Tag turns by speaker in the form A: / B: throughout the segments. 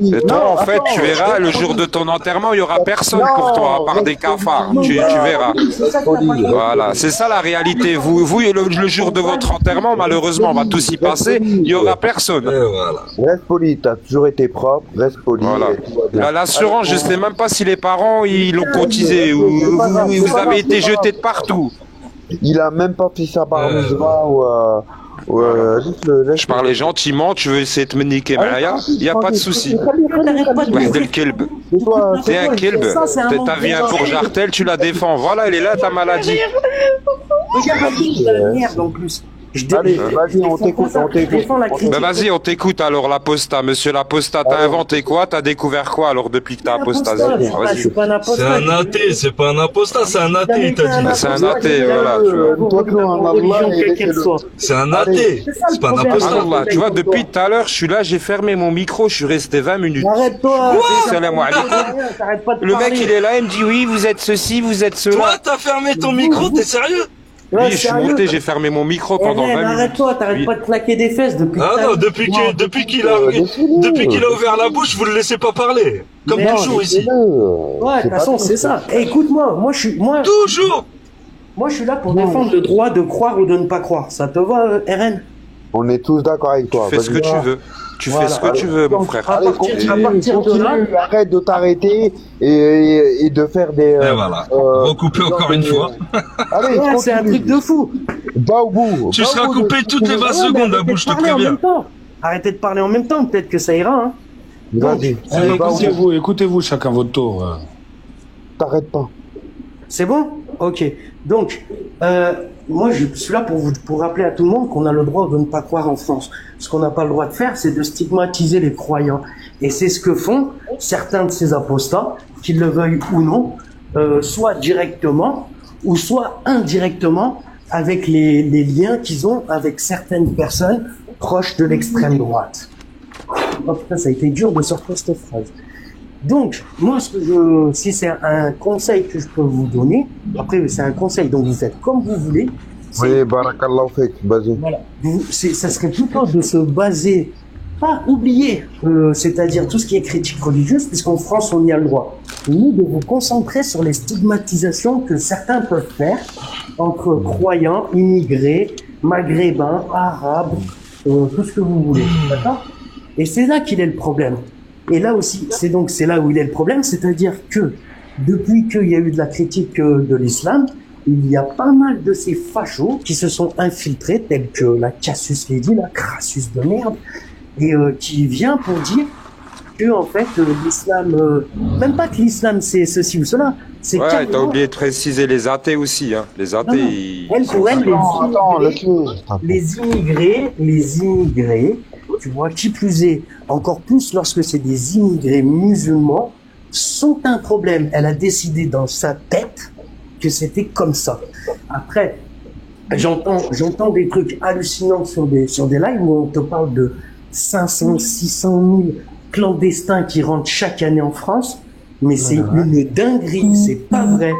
A: Et toi, en fait, tu verras, le jour de ton enterrement, il n'y aura personne pour toi, à part des cafards. Tu verras. Voilà, c'est ça la réalité. Vous le jour de votre enterrement, malheureusement, on va tous y passer, il n'y aura personne.
B: Voilà.
C: Reste poli, t'as toujours été propre, reste poli.
A: Voilà. L'assurance, je ne sais même pas si les parents, ils l'ont cotisé ou vous avez été jeté de partout.
C: Il a même pas fait ça par
A: je parlais gentiment, tu veux essayer de me niquer, Maya, il n'y a pas de souci. T'es un kelb, t'as vu un fourge Artel, tu la défends, voilà, elle est là ta maladie.
D: Regarde, merde en plus.
C: Allez, vas-y, on t'écoute.
A: Ben vas-y, on t'écoute alors, l'apostat. Monsieur l'apostat, t'as inventé quoi? T'as découvert quoi alors depuis que t'as apostasé?
B: C'est un athée, c'est pas un apostat, c'est un athée, il t'a dit.
A: C'est un athée, voilà.
B: C'est un athée, c'est pas un apostat.
A: Tu vois, depuis tout à l'heure, je suis là, j'ai fermé mon micro, je suis resté 20 minutes.
D: Arrête-toi.
A: Le mec, il est là, il me dit oui, vous êtes ceci, vous êtes cela.
B: Toi, t'as fermé ton micro, t'es sérieux?
A: Oui, je suis monté, j'ai fermé mon micro pendant 20 minutes.
D: Arrête-toi, t'arrêtes pas de claquer des fesses depuis.
B: Ah non, depuis qu'il a ouvert la bouche, vous le laissez pas parler. Comme toujours ici.
D: Ouais, de toute façon, c'est ça. Écoute-moi,
B: Toujours.
D: Moi, je suis là pour défendre le droit de croire ou de ne pas croire. Ça te va, RN?
C: On est tous d'accord avec toi.
A: Tu fais ce que tu veux. Tu fais ce que tu veux, mon frère.
D: À partir de là,
C: arrête de t'arrêter et de faire des.
B: Et voilà. Recouper encore une fois.
C: Allez,
D: c'est un truc de fou.
C: Va au bout.
B: Tu seras coupé toutes les 20 secondes, la bouche, je te préviens.
D: Arrêtez de parler en même temps, peut-être que ça ira. Hein.
C: Vas-y.
E: Écoutez-vous chacun votre tour.
C: T'arrêtes pas.
D: C'est bon? Ok. Donc, moi, je suis là pour rappeler à tout le monde qu'on a le droit de ne pas croire en France. Ce qu'on n'a pas le droit de faire, c'est de stigmatiser les croyants. Et c'est ce que font certains de ces apostats, qu'ils le veuillent ou non, soit directement ou soit indirectement avec les liens qu'ils ont avec certaines personnes proches de l'extrême droite. Oh putain, ça a été dur de sortir cette phrase. Donc, moi, si c'est un conseil que je peux vous donner, après c'est un conseil, donc vous faites comme vous voulez.
C: Oui, barakallahu fek, vas-y.
D: Voilà. Ça serait plutôt de se baser, pas oublier, c'est-à-dire tout ce qui est critique religieuse, puisqu'en France on y a le droit. Ni de vous concentrer sur les stigmatisations que certains peuvent faire entre croyants, immigrés, maghrébins, arabes, tout ce que vous voulez. D'accord? Et c'est là qu'il est le problème. Et là aussi, c'est là où il est le problème, c'est-à-dire que depuis qu'il y a eu de la critique de l'islam, il y a pas mal de ces fachos qui se sont infiltrés, tels que la Cassius Lady, la Crassus de merde, et qui vient pour dire que en fait l'islam, même pas que l'islam c'est ceci ou cela, c'est
A: ouais, t'as oublié de préciser les athées aussi, hein. Les athées.
D: Pour elle, les immigrés, tu vois, qui plus est, encore plus lorsque c'est des immigrés musulmans, sont un problème. Elle a décidé dans sa tête que c'était comme ça. Après, j'entends des trucs hallucinants sur des lives où on te parle de 500, 600 000 clandestins qui rentrent chaque année en France, mais c'est une dinguerie, c'est pas vrai.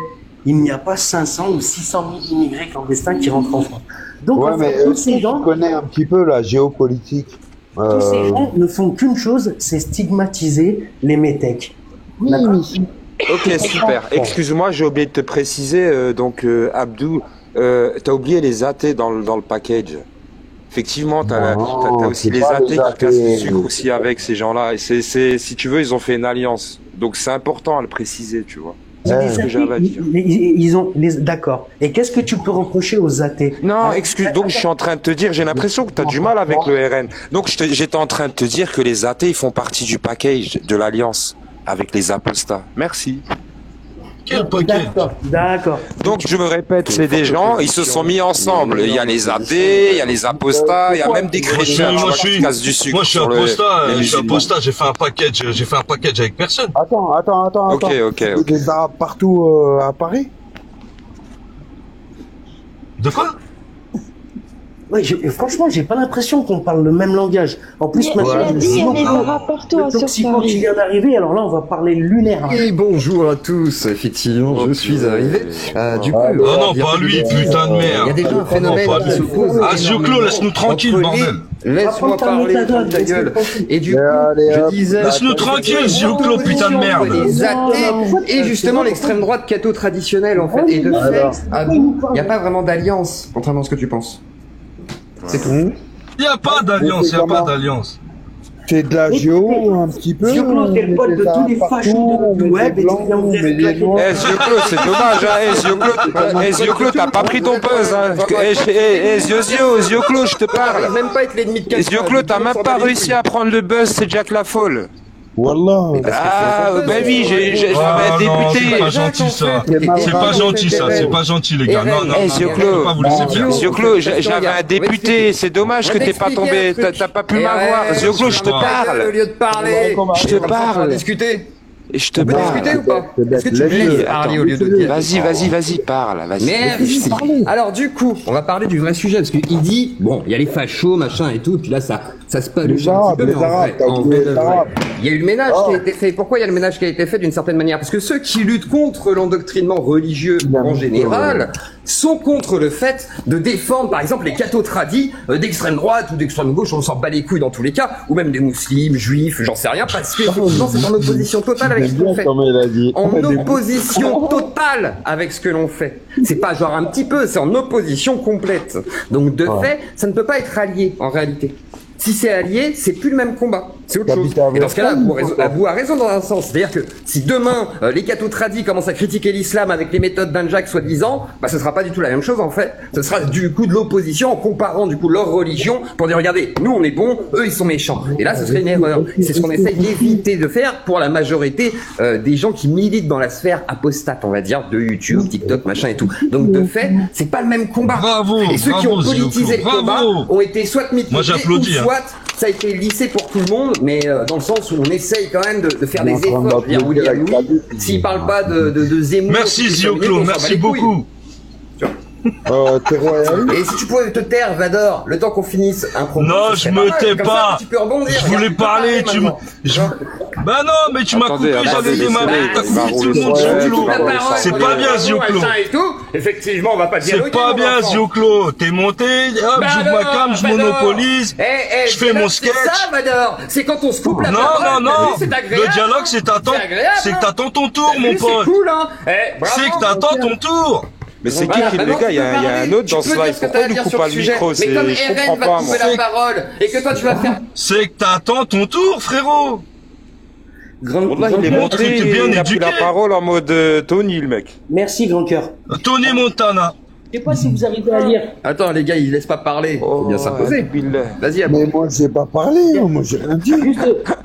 D: Il n'y a pas 500 ou 600 000 immigrés clandestins qui rentrent en France. Donc,
C: ouais,
D: en fait, tous ces gens,
C: tu connais un petit peu la géopolitique.
D: Tous ces gens ne font qu'une chose, c'est stigmatiser les métèques.
C: Oui.
A: Ok, super. Excuse-moi, j'ai oublié de te préciser, Abdou, t'as oublié les athées dans le package. Effectivement, t'as aussi les athées qui cassent du sucre aussi avec ces gens-là. Et si tu veux, ils ont fait une alliance. Donc c'est important à le préciser, tu vois. C'est ce que j'avais à dire.
D: D'accord. Et qu'est-ce que tu peux reprocher aux athées?
A: Non, excuse. Donc je suis en train de te dire, j'ai l'impression que tu as du mal avec le RN. Donc j'étais en train de te dire que les athées, ils font partie du package de l'alliance avec les apostats. Merci.
B: Quel paquet?
D: D'accord.
A: Donc je me répète, c'est des gens, ils se sont mis ensemble. Il y a les athées, il y a les apostats, il y a même des chrétiens qui cassent du sucre.
B: Moi je suis apostat, j'ai fait un package avec personne.
C: Attends.
A: Ok.
C: Des arabes partout à Paris?
B: De quoi?
D: Ouais, franchement, j'ai pas l'impression qu'on parle le même langage. En plus,
F: Il a dit, il y avait des rapporteurs
D: le
F: sur
D: toxico qui
F: Paris.
D: vient d'arriver, alors là, on va parler lunaire.
G: Et bonjour à tous, effectivement, je suis arrivé. Du coup,
B: Oh non, pas lui, putain de
G: il y a
B: merde.
G: déjà un phénomène
B: pas
G: qui
B: lui.
G: se pose.
B: Ah, Zioclo, laisse-nous tranquille,
G: Entre
B: bordel.
G: Laisse-moi parler, ferme ta gueule. Et du coup, je disais...
B: Laisse-nous tranquille, Zioclo, putain de merde.
G: Les athées et justement l'extrême droite catho traditionnelle en fait. Et de fait, il n'y a pas vraiment d'alliance, contrairement à ce que tu penses. C'est tout.
B: Il n'y a pas d'alliance, il n'y a pas d'alliance.
C: C'est de la géo, un petit peu.
D: Zioclo, t'es le pote de tous les fachos du web et tu viens me dire
A: Zioclo, c'est dommage, hein. Zioclo, t'as pas pris ton buzz, hein. Zioclo, je te parle.
G: Même pas être l'ennemi de quelqu'un.
A: Zioclo, t'as même pas réussi à prendre le buzz, c'est Jack la folle.
C: Wallah.
A: Ah, ben oui, j'avais un
B: non, c'est
A: député.
B: pas gentil ça. C'est pas gentil ça, c'est pas gentil les gars. Non, non, non,
A: Zioclo,
B: je peux pas vous laisser faire.
A: Zioclo, j'avais un député, c'est dommage que t'es pas tombé, t'as pas pu m'avoir. Zioclo, je te parle.
G: Au lieu de parler,
A: Je te parle.
G: discuter.
A: Et je te
G: On peut discuter ou
A: parle.
G: pas? Est-ce que tu me laisses parler au lieu de dire?
A: Vas-y, parle, vas-y.
G: Merci. Alors du coup, on va parler du vrai sujet parce qu'il dit bon, il y a les fachos, machin et tout, et puis là ça se paluche un petit peu, mais en vrai de vrai, il y a eu le ménage qui a été fait. Pourquoi il y a le ménage qui a été fait d'une certaine manière? Parce que ceux qui luttent contre l'endoctrinement religieux en général sont contre le fait de défendre, par exemple, les cathos tradis d'extrême droite ou d'extrême gauche, on s'en bat les couilles dans tous les cas, ou même des musulmans, juifs, j'en sais rien, parce que effectivement c'est en opposition totale avec ce qu'on fait. En opposition totale avec ce que l'on fait. C'est pas genre un petit peu, c'est en opposition complète. Donc de fait, ça ne peut pas être allié en réalité. Si c'est allié, c'est plus le même combat. C'est autre chose. Et dans ce cas-là, Abou a raison dans un sens. C'est-à-dire que si demain, les cathos tradis commencent à critiquer l'islam avec les méthodes d'un Jack soi-disant, bah ce sera pas du tout la même chose en fait. Ce sera du coup de l'opposition en comparant du coup leur religion pour dire regardez, nous on est bons, eux ils sont méchants. Et là, ce serait une erreur. C'est ce qu'on essaye d'éviter de faire pour la majorité des gens qui militent dans la sphère apostate, on va dire, de YouTube, TikTok, machin et tout. Donc de fait, c'est pas le même combat.
B: Bravo,
G: et ceux qui ont politisé le combat ont été soit mis de
B: moi
G: côté,
B: j'applaudis.
G: ou soit ça a été lissé pour tout le monde, mais dans le sens où on essaye quand même de faire des efforts. Je veux dire, William Louis, s'il parle pas de Zemmour...
B: Merci Zioclo, merci beaucoup.
G: Et si tu pouvais te taire, Vador, le temps qu'on finisse un propos...
B: Non, je me tais pas.
G: Tu peux rebondir.
B: Je voulais parler, tu me... Bah non, mais tu m'as coupé, j'allais dire ma mère, t'as coupé tout le monde, Zioclo. C'est pas bien, Zioclo.
G: Effectivement, on va pas
B: C'est pas bien, Zioclo. T'es monté, hop, j'ouvre ma cam, je monopolise, je fais mon sketch.
G: C'est ça, Vador. C'est quand on se coupe la
B: Non,
G: parole.
B: non, non.
G: C'est agréable.
B: Le dialogue, c'est que t'attends ton tour, mon pote.
G: C'est cool, hein.
B: C'est que t'attends ton tour.
A: Mais c'est qui les gars, il y a un autre dans ce live, pourquoi il lui coupe pas le micro?
G: Mais comme
A: Je
G: Eren
A: comprends
G: va
A: pas,
G: couper
A: moi.
G: la parole et que toi tu vas faire...
B: C'est que t'attends ton tour, frérot.
A: Là, il est monté,
B: t'es bien
A: il a pris
B: éduqué.
A: la parole en mode Tony, le mec.
D: Merci, grand cœur.
B: Tony Montana.
D: Je sais pas si vous arrivez à lire.
G: Attends les gars, ils laissent pas parler. Faut bien s'imposer. Vas-y, Abou.
C: Mais moi, j'ai pas parlé, moi, j'ai rien dit.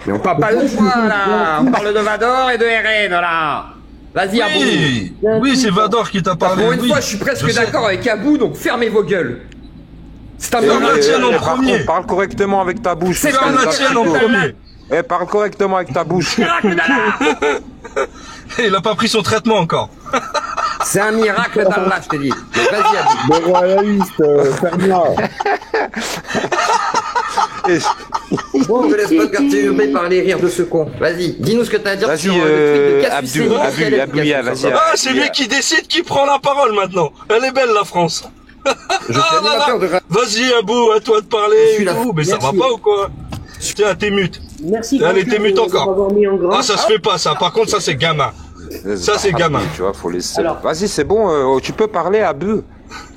G: Mais on parle pas de toi là. On parle de Vador et de Eren là. Vas-y, Abou.
B: Oui, oui, c'est Vador qui t'a parlé.
G: Pour une
B: oui.
G: fois, je suis presque
B: sais.
G: d'accord avec Abou, donc fermez vos gueules. C'est un
B: Ferme la
G: miracle.
B: tienne en
A: Par
B: premier.
A: contre, parle correctement avec ta bouche.
G: C'est
B: Ferme la tienne en premier.
A: Parle correctement avec ta bouche.
B: Il a pas pris son traitement encore.
G: C'est un miracle d'Allah, je t'ai dit. Donc, vas-y, Abou.
C: Le royaliste, ferme-la.
G: Bon, je laisse pas te perturber par les rires de ce con. Vas-y, dis-nous ce que t'as à dire
A: Vas-y,
G: sur le tweet de Cassius
A: Abdou,
G: Clay, quelle
A: Abdou,
G: explication
A: vas-y.
G: sur ça
B: Ah, c'est lui qui décide qui prend la parole maintenant. Elle est belle, la France.
G: Je suis animateur de
B: Vas-y, Abou, à toi de parler.
G: Je suis
B: et
G: là.
B: tout. Mais ça va
D: Merci.
B: pas ou quoi? Tiens, t'es mute.
D: Merci.
B: Allez,
D: grand
B: t'es
D: cœur,
B: mute
D: de
B: encore.
D: m'avoir mis en grand.
B: Ah, ça se fait pas, ça. Par contre, ça, c'est gamin. Ça, c'est gamin.
A: Tu vois, faut laisser.
D: Alors.
A: Vas-y, c'est bon, tu peux parler à Abdou.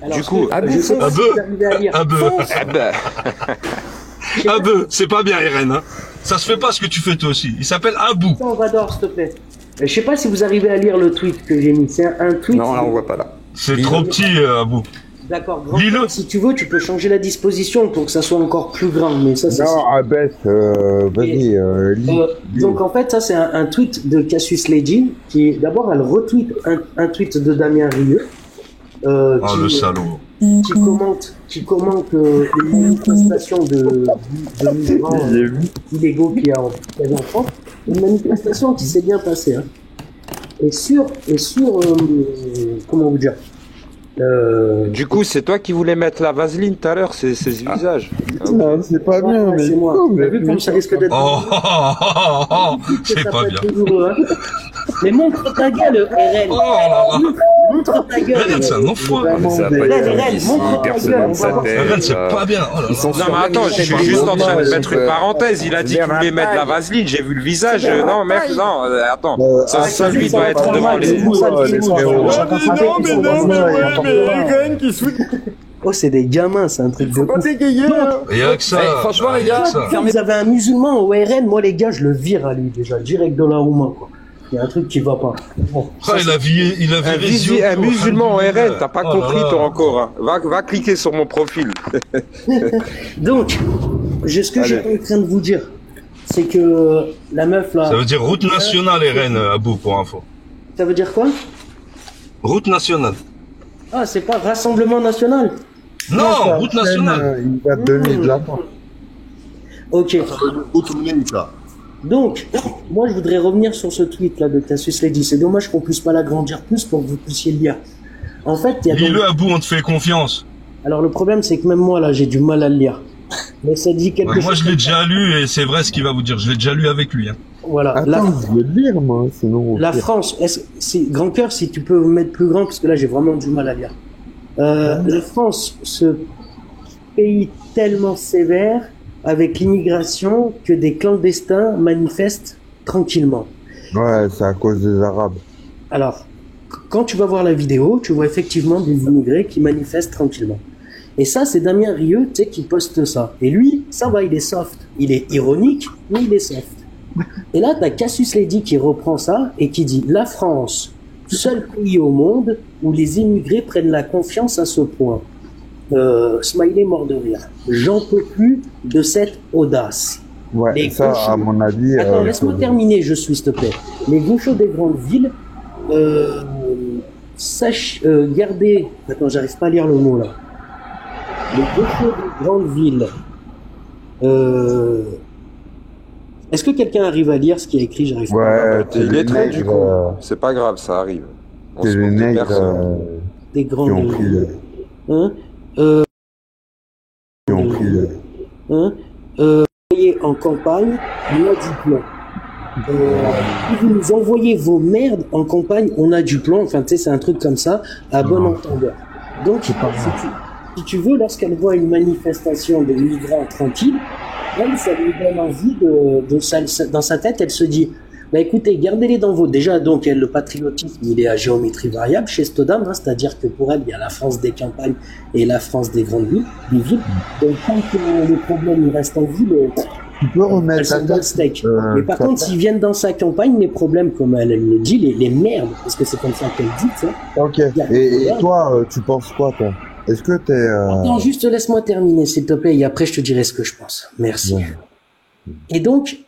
D: Alors,
A: Du coup,
D: je sais pas si vous arrivez à lire.
B: Abou, c'est pas bien, Irène. Hein. Ça se fait pas ce que tu fais toi aussi. Il s'appelle Abou.
D: On va d'or, s'il te plaît. Je sais pas si vous arrivez à lire le tweet que j'ai mis. C'est un tweet.
G: Non, là, on voit pas là.
B: C'est trop petit, Abou.
D: D'accord. grand
B: Lis-le.
D: cœur, si tu veux, tu peux changer la disposition pour que ça soit encore plus grand. Mais ça, c'est.
C: Non, abaisse, vas-y, lis.
D: Donc en fait, ça c'est un tweet de Cassius Legend qui d'abord elle retweet un tweet de Damien Rieu.
B: Oh, le salaud.
D: Qui commente une manifestation de migrants illégaux qui avait en France. Une manifestation qui s'est bien passée. Hein. Et sur comment vous dire,
A: Du coup, c'est toi qui voulais mettre la vaseline tout à l'heure, c'est ce visage.
C: Non, c'est pas bien, mais
D: c'est moi. T'as vu comme ça risque d'être...
B: C'est pas bien.
D: Mais montre ta gueule, RL. Montre ta gueule.
B: RL, c'est un enfoiré.
D: RL, montre ta gueule.
B: RL, c'est pas bien. Oh là là.
A: Non, mais attends, je suis juste en train de mettre une parenthèse. Il a dit qu'il voulait mettre la vaseline, j'ai vu le visage. Non, mec, non, attends. Ça, lui, doit être devant les...
D: Oh, c'est des gamins, c'est un truc de ouf.
B: Il y a que ça.
G: Franchement, les gars,
D: Vous avez un musulman au RN, moi les gars, je le vire à lui déjà, direct de la Ouma, quoi. Il y a un truc qui va pas. Bon,
B: Il a viré
A: Un musulman en RN, t'as pas compris toi encore. Hein. Va cliquer sur mon profil.
D: donc, ce que j'étais en train de vous dire, c'est que la meuf là...
B: Ça veut dire route nationale, RN, à bout, pour info.
D: Ça veut dire quoi?
B: Route nationale.
D: Ah, c'est pas Rassemblement National?
B: Non, route nationale.
C: Il va te donner de la part.
D: Ok. Donc, moi je voudrais revenir sur ce tweet là de Cassius Lady. C'est dommage qu'on puisse pas l'agrandir plus pour que vous puissiez le lire. En fait, il y a...
B: Lis-le à bout, on te fait confiance.
D: Alors le problème c'est que même moi là j'ai du mal à le lire. Mais ça dit quelque chose.
B: Moi je l'ai déjà lu et c'est vrai ce qu'il va vous dire. Je l'ai déjà lu avec lui. Hein.
D: Voilà.
C: Attends, je vais le lire, moi, sinon...
D: La France, grand cœur, si tu peux mettre plus grand, parce que là j'ai vraiment du mal à lire. La France, ce pays tellement sévère avec l'immigration que des clandestins manifestent tranquillement.
C: Ouais, c'est à cause des Arabes.
D: Alors, quand tu vas voir la vidéo, tu vois effectivement des immigrés qui manifestent tranquillement. Et ça, c'est Damien Rieu, tu sais, qui poste ça. Et lui, ça va, il est soft. Il est ironique, mais il est soft. Et là, t'as Cassius Lady qui reprend ça et qui dit « La France, seul pays au monde où les immigrés prennent la confiance à ce point. » Smiley mort de rire. J'en peux plus de cette audace.
C: Ouais,
D: Les
C: ça,
D: gauchos...
C: à mon avis...
D: Attends, laisse-moi terminer, s'il te plaît. Les gauchos des grandes villes, gardez... Attends, j'arrive pas à lire le mot, là. Les gauchos des grandes villes... Est-ce que quelqu'un arrive à lire ce qui est écrit? J'arrive pas.
C: Ouais,
A: Il est très du coup. C'est pas grave, ça arrive.
C: C'est les nègres
D: Des grandes
C: qui ont pris le...
D: Hein
C: Qui ont pris le...
D: Envoyez en campagne, on a du plan. Si vous nous envoyez vos merdes en campagne, on a du plan. Enfin, tu sais, c'est un truc comme ça, à bon entendeur. Donc, si tu veux, lorsqu'elle voit une manifestation de migrants tranquilles, elle, ça lui donne envie dans sa tête, elle se dit, bah écoutez, gardez-les dans vos... Déjà, donc, le patriotisme, il est à géométrie variable chez cette dame, hein, c'est-à-dire que pour elle, il y a la France des campagnes et la France des grandes villes, des villes. Donc, tant que le problème il reste en ville,
C: tu peux remettre
D: elle se donne steak. Mais par contre, s'ils viennent dans sa campagne, les problèmes, comme elle le dit, les merdes, parce que c'est comme ça qu'elle dit, ça.
C: Ok. Et toi, tu penses quoi, toi? Est-ce que t'es...
D: Attends, juste laisse-moi terminer, s'il te plaît, et après je te dirai ce que je pense. Merci. Ouais. Et donc,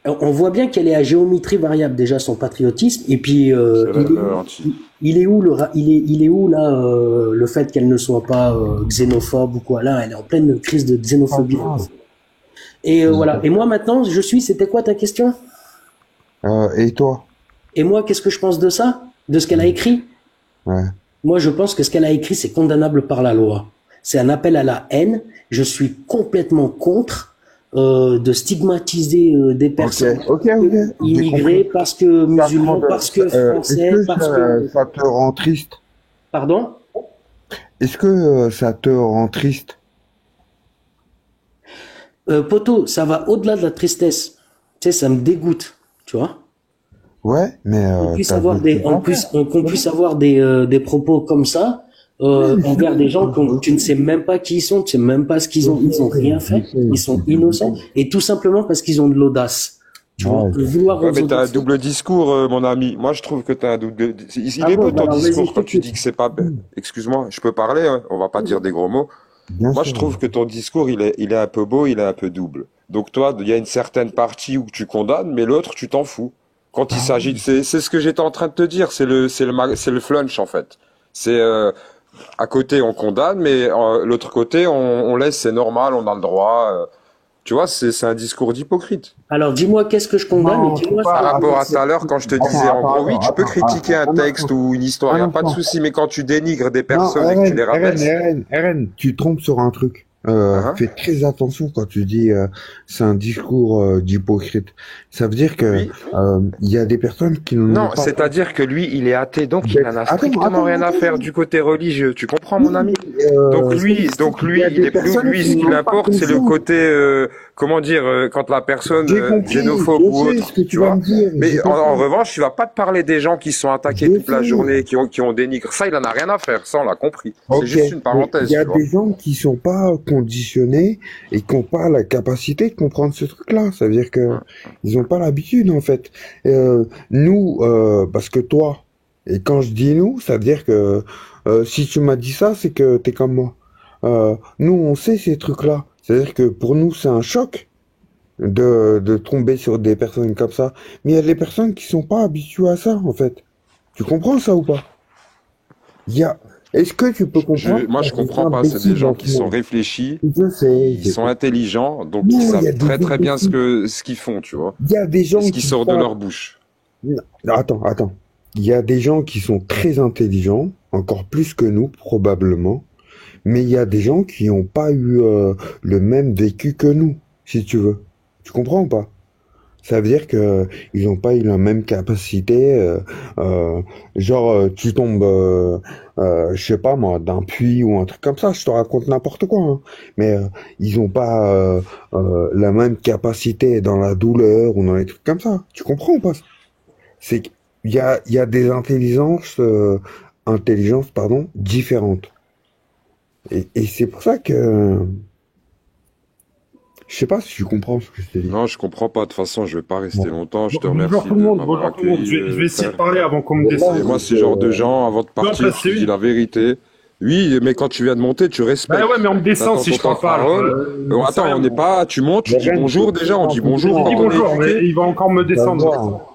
D: on voit bien qu'elle est à géométrie variable, déjà, son patriotisme, et puis il est où là le fait qu'elle ne soit pas xénophobe ou quoi? Là, elle est en pleine crise de xénophobie. Et voilà. Et moi maintenant, c'était quoi ta question?
C: Et toi?
D: Et moi, qu'est-ce que je pense de ça? De ce qu'elle a écrit?
C: Ouais.
D: Moi, je pense que ce qu'elle a écrit, c'est condamnable par la loi. C'est un appel à la haine. Je suis complètement contre de stigmatiser des personnes immigrées parce que musulmans, parce que français, parce que...
C: Ça te rend triste?
D: Pardon?
C: Est-ce que ça te rend triste?
D: Poto, ça va au-delà de la tristesse. Tu sais, ça me dégoûte, tu vois?
C: Ouais, mais
D: qu'on puisse avoir des propos comme ça envers des gens que tu ne sais même pas qui ils sont, tu sais même pas ce qu'ils ont, ils ont rien fait, ils sont innocents et tout simplement parce qu'ils ont de l'audace. Tu vois, vouloir
A: mais t'as un double discours, mon ami. Moi, je trouve que t'as un double. Il est beau ton discours quand tu dis que c'est pas. Excuse-moi, je peux parler. Hein, on va pas dire des gros mots. Moi, je trouve que ton discours, il est un peu beau, il est un peu double. Donc toi, il y a une certaine partie où tu condamnes, mais l'autre, tu t'en fous. Quand il s'agit, c'est ce que j'étais en train de te dire, c'est le flunch en fait. C'est à côté on condamne, mais l'autre côté on laisse, c'est normal, on a le droit. Tu vois, c'est un discours d'hypocrite.
D: Alors, dis-moi, qu'est-ce que je condamne et dis-moi
A: Par
D: ça.
A: rapport à tout à l'heure, quand je te disais, en gros, oui, tu peux critiquer un texte ou une histoire, il n'y a pas de souci, mais quand tu dénigres des personnes et que tu les rabaisses...
H: RN, tu te trompes sur un truc. Fais très attention quand tu dis c'est un discours d'hypocrite. Ça veut dire que il y a des personnes qui
A: non, c'est-à-dire que lui, il est athée, donc il n'en a strictement rien à faire du côté religieux. Tu comprends, mon ami? Donc lui, il est plus lui. Ce qui l'importe, c'est le côté comment dire quand la personne xénophobe ou autre, tu vois. Mais en revanche, il va pas te parler des gens qui sont attaqués toute la journée, qui ont dénigré. Ça, il en a rien à faire. Ça, on l'a compris. C'est juste une parenthèse.
H: Il y a des gens qui sont pas conditionnés et qui n'ont pas la capacité de comprendre ce truc-là. Ça veut dire que ils ont pas l'habitude, en fait. Nous, parce que toi, et quand je dis nous, ça veut dire que si tu m'as dit ça, c'est que t'es comme moi. Nous, on sait ces trucs-là. C'est-à-dire que pour nous, c'est un choc de tomber sur des personnes comme ça. Mais il y a des personnes qui sont pas habituées à ça, en fait. Tu comprends ça ou pas? Est-ce que tu peux comprendre?
A: Moi, je comprends pas. C'est des gens qui sont réfléchis, ils sont intelligents, donc ils savent très bien ce qu'ils font, tu vois.
H: Il y a des gens
A: qui sort de leur bouche.
H: Non, attends. Il y a des gens qui sont très intelligents, encore plus que nous, probablement. Mais il y a des gens qui n'ont pas eu le même vécu que nous, si tu veux. Tu comprends ou pas? Ça veut dire que ils n'ont pas eu la même capacité. Tu tombes, je sais pas moi, d'un puits ou un truc comme ça. Je te raconte n'importe quoi. Hein. Mais ils n'ont pas la même capacité dans la douleur ou dans les trucs comme ça. Tu comprends ou pas? C'est qu'il y a des intelligences différentes. Et c'est pour ça que je sais pas si tu comprends ce que je t'ai dit.
A: Non, je comprends pas. De toute façon, je vais pas rester longtemps. Je te remercie.
B: Bonjour tout le monde. Bonjour tout le monde. Je vais essayer de parler avant qu'on me descende.
A: Moi, c'est genre de gens, avant de partir, je dis la vérité. Oui, mais quand tu viens de monter, tu respectes.
B: Bah ouais, mais on me descend si je t'en parle.
A: Attends, on n'est pas, tu montes, tu dis bonjour déjà, on dit bonjour.
B: On dit bonjour, mais il va encore me descendre.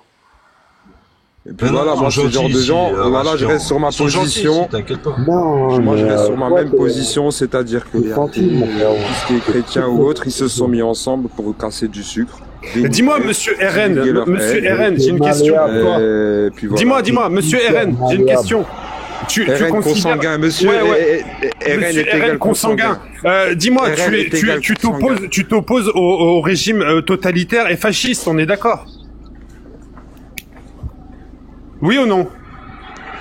A: Et puis voilà, moi, je suis le genre de gens, voilà, je reste sur ma position. Moi, je reste sur ma même position, c'est-à-dire que tout ce qui est chrétien ou autre, ils se sont mis ensemble pour casser du sucre.
B: Dis-moi, monsieur RN, j'ai une question pour toi. Dis-moi, monsieur RN, j'ai une question. Tu
A: consanguin, monsieur
B: RN consanguin. Dis-moi, tu t'opposes au régime totalitaire et fasciste, on est d'accord? Oui ou non?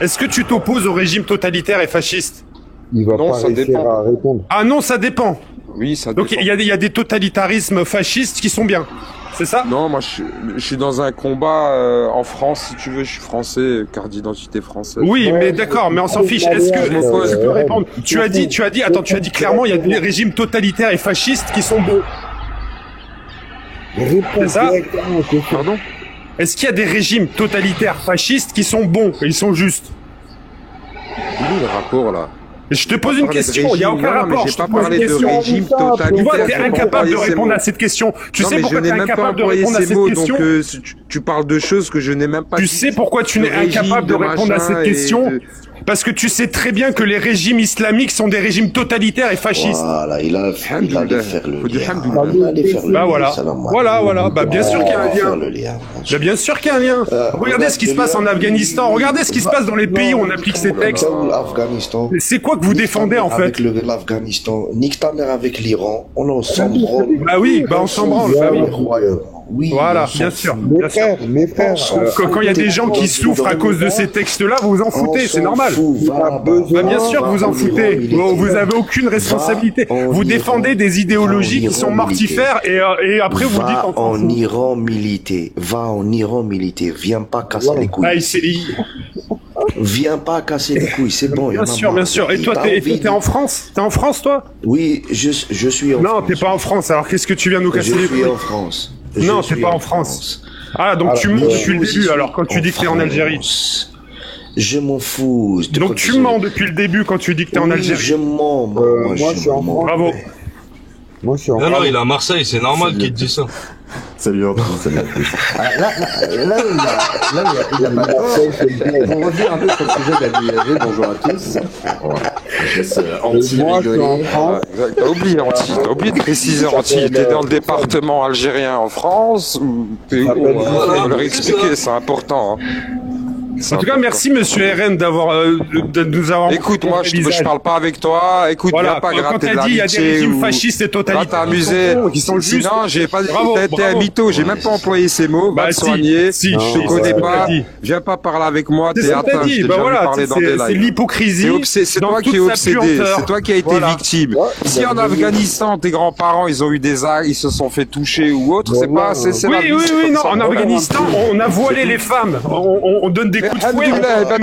B: Est-ce que tu t'opposes au régime totalitaire et fasciste?
H: Il va pas réussir à répondre.
B: Ah non, ça dépend.
A: Oui, ça dépend.
B: Donc il y a des totalitarismes fascistes qui sont bien. C'est ça?
A: Non, moi je suis dans un combat en France, si tu veux, je suis français, carte d'identité française.
B: Oui, mais d'accord, mais on s'en fiche. Est-ce que tu peux répondre? Tu as dit clairement, il y a des régimes totalitaires et fascistes qui sont beaux. C'est ça?
A: Pardon?
B: Est-ce qu'il y a des régimes totalitaires fascistes qui sont bons et ils sont justes?
A: Quel est le rapport là?
B: Je te pose une question, il n'y a aucun rapport.
A: Je t'ai pas parlé de régime totalitaire.
B: Tu vois, t'es incapable de répondre à cette question. Tu sais pourquoi t'es incapable de répondre à cette question?
A: Donc tu parles de choses que je n'ai même pas.
B: Tu sais pourquoi tu n'es incapable de répondre à cette question? Parce que tu sais très bien que les régimes islamiques sont des régimes totalitaires et fascistes.
I: Voilà, il allait faire le lien.
B: Bah voilà. Bah bien sûr qu'il y a un lien. Bah bien sûr qu'il y a un lien. Regardez ce qui se passe en Afghanistan. Regardez ce qui se passe dans les pays où on applique ces textes. C'est quoi que vous défendez en fait?
I: Avec l'Afghanistan, nique ta mère avec l'Iran, on s'en branle.
B: Bah oui, bah on s'en branle. Bah oui.
I: Oui,
B: voilà, bien sûr.
H: Mes frères.
B: Quand il y a des gens qui souffrent à cause de ces textes-là, vous vous en foutez, c'est normal. Bah, bien sûr que vous en foutez. Vous avez aucune responsabilité. Vous défendez des idéologies qui sont mortifères et après vous dites
I: en Iran militer. Va en Iran militer. Viens pas casser les couilles. Viens pas casser les couilles, c'est bon.
B: Bien sûr. Et toi, t'es en France? T'es en France, toi?
I: Oui, je suis en France.
B: Non, t'es pas en France. Alors qu'est-ce que tu viens nous casser les couilles?
I: Je suis en France.
B: Non, t'es pas en France. Ah, donc tu mens depuis le début, alors, quand tu dis que t'es en Algérie.
I: Je m'en fous.
B: Donc tu mens depuis le début quand tu dis que t'es en Algérie.
I: Je mens. Moi,
H: je suis en France.
B: Bravo.
H: Moi, je suis en
B: France.
E: Non, il est à Marseille, c'est normal qu'il te dise ça.
J: Salut Anti, salut à tous.
G: Là, il y a pas de tort. On revient un peu sur le sujet de la VIAG. Bonjour à tous. Je laisse Anti rigoler.
A: T'as oublié, Anti. T'as oublié de préciser, Anti. T'es dans le département algérien en France ou on leur expliquer, c'est important. Hein.
B: En tout cas, merci Monsieur RN de nous avoir.
A: Écoute, moi, je parle pas avec toi. Écoute,
B: voilà,
A: viens pas gratter de
B: quand t'as dit il y a des régimes fascistes et totalitaires,
A: t'amuser.
B: qui sont juste.
A: Non, j'ai pas. T'es un mytho. J'ai même pas employé ces mots. Va te soigner. Je te connais pas. Viens pas parler avec moi. T'es atteint. Je t'ai jamais parlé dans des lives.
B: C'est l'hypocrisie.
A: C'est toi qui es obsédé. C'est toi qui as été victime. Si en Afghanistan, tes grands-parents, ils ont eu des actes, ils se sont fait toucher ou autre, c'est pas.
B: Oui, non. En Afghanistan, on a voilé les femmes. On donne des coups de fouet.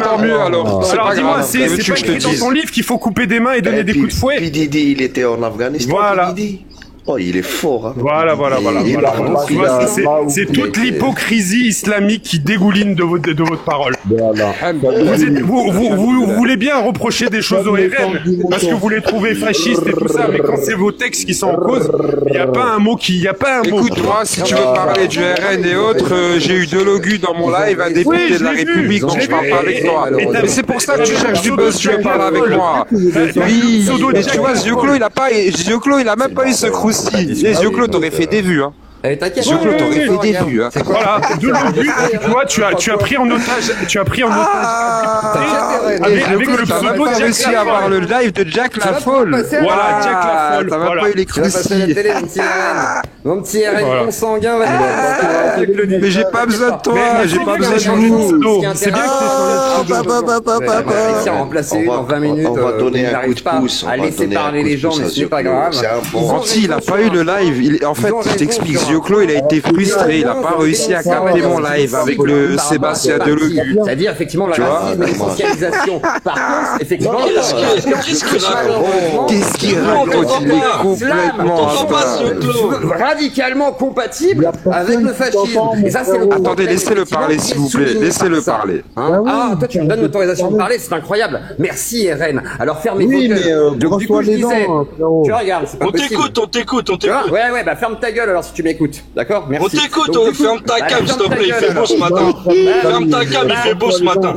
A: Tant mieux alors.
B: Alors dis-moi, c'est pas écrit dans ton livre qu'il faut couper des mains et donner des coups de fouet.
I: Puis Didi, il était en Afghanistan.
B: Voilà.
I: Oh, il est fort. Hein.
B: Voilà. C'est toute l'hypocrisie islamique qui dégouline de votre parole.
H: Voilà.
B: Vous voulez bien reprocher des choses au RN parce que vous les trouvez fascistes et tout ça, mais quand c'est vos textes qui sont en cause, il n'y a pas un mot
A: Écoute, moi, si tu veux parler du RN et autres, j'ai eu Delogu dans mon live, un député de la République, donc je parle pas avec toi. Mais c'est pour ça que tu cherches du buzz, tu veux parler avec moi. Oui, mais tu vois, Zioclo, il a même pas eu ce croustillant. Zioclo, t'aurais fait des vues, hein.
G: T'inquiète,
A: Zioclo, t'aurais fait des vues, hein.
B: Voilà, tu as pris en otage, avec le pseudo
A: de Jack réussi à avoir le live de Jack la Folle.
B: Voilà, Jack la Folle.
A: T'as même pas eu les croustilles.
G: Mon petit RN consanguin,
A: mais j'ai pas besoin de toi, j'ai pas besoin de vous.
B: C'est bien que t'es sur le pseudo.
G: On va réussir à remplacer une en 20 minutes.
I: On va donner un coup de pouce.
G: À laisser parler les gens, mais ce n'est pas grave.
A: Anti, il a pas eu le live. En fait, je t'explique. Zioclo, il a été frustré. Il a pas réussi à capter mon live avec le Sébastien Delogu.
G: C'est-à-dire, effectivement, la racisme et l'essentialisation. Par contre, effectivement,
A: qu'est-ce qu'il raconte? Il est complètement
G: radicalement compatible avec le fascisme. Et ça, c'est
A: attendez, laissez-le parler, s'il vous plaît. Laissez-le parler.
G: Ah, toi, tu me donnes l'autorisation de parler, c'est incroyable. Merci, RN. Alors, fermez vos gueules. Du coup, je disais, tu regardes, c'est pas possible.
K: On t'écoute.
G: Ouais, bah ferme ta gueule alors si tu m'écoutes. D'accord? Merci.
K: On t'écoute, ferme ta cam, s'il te plaît, il fait beau ce matin. Ferme ta cam, il fait beau ce matin.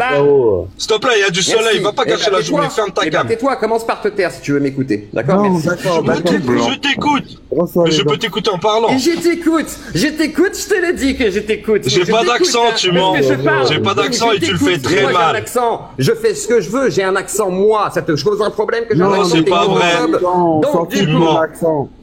K: S'il te plaît, il y a du soleil, va pas gâcher la journée, ferme ta cam.
G: Tais-toi, commence par te taire si tu veux m'écouter. D'accord? Merci.
K: Je t'écoute. Je peux t'écouter en parlant.
G: Je t'écoute, je te l'ai dit que je t'écoute.
K: J'ai pas d'accent, tu mens. J'ai pas d'accent et tu le fais très mal.
G: Je fais ce que je veux, j'ai un accent moi. Ça te cause un problème que j'ai un accent?
K: Non, c'est pas vrai.
G: Donc, du coup,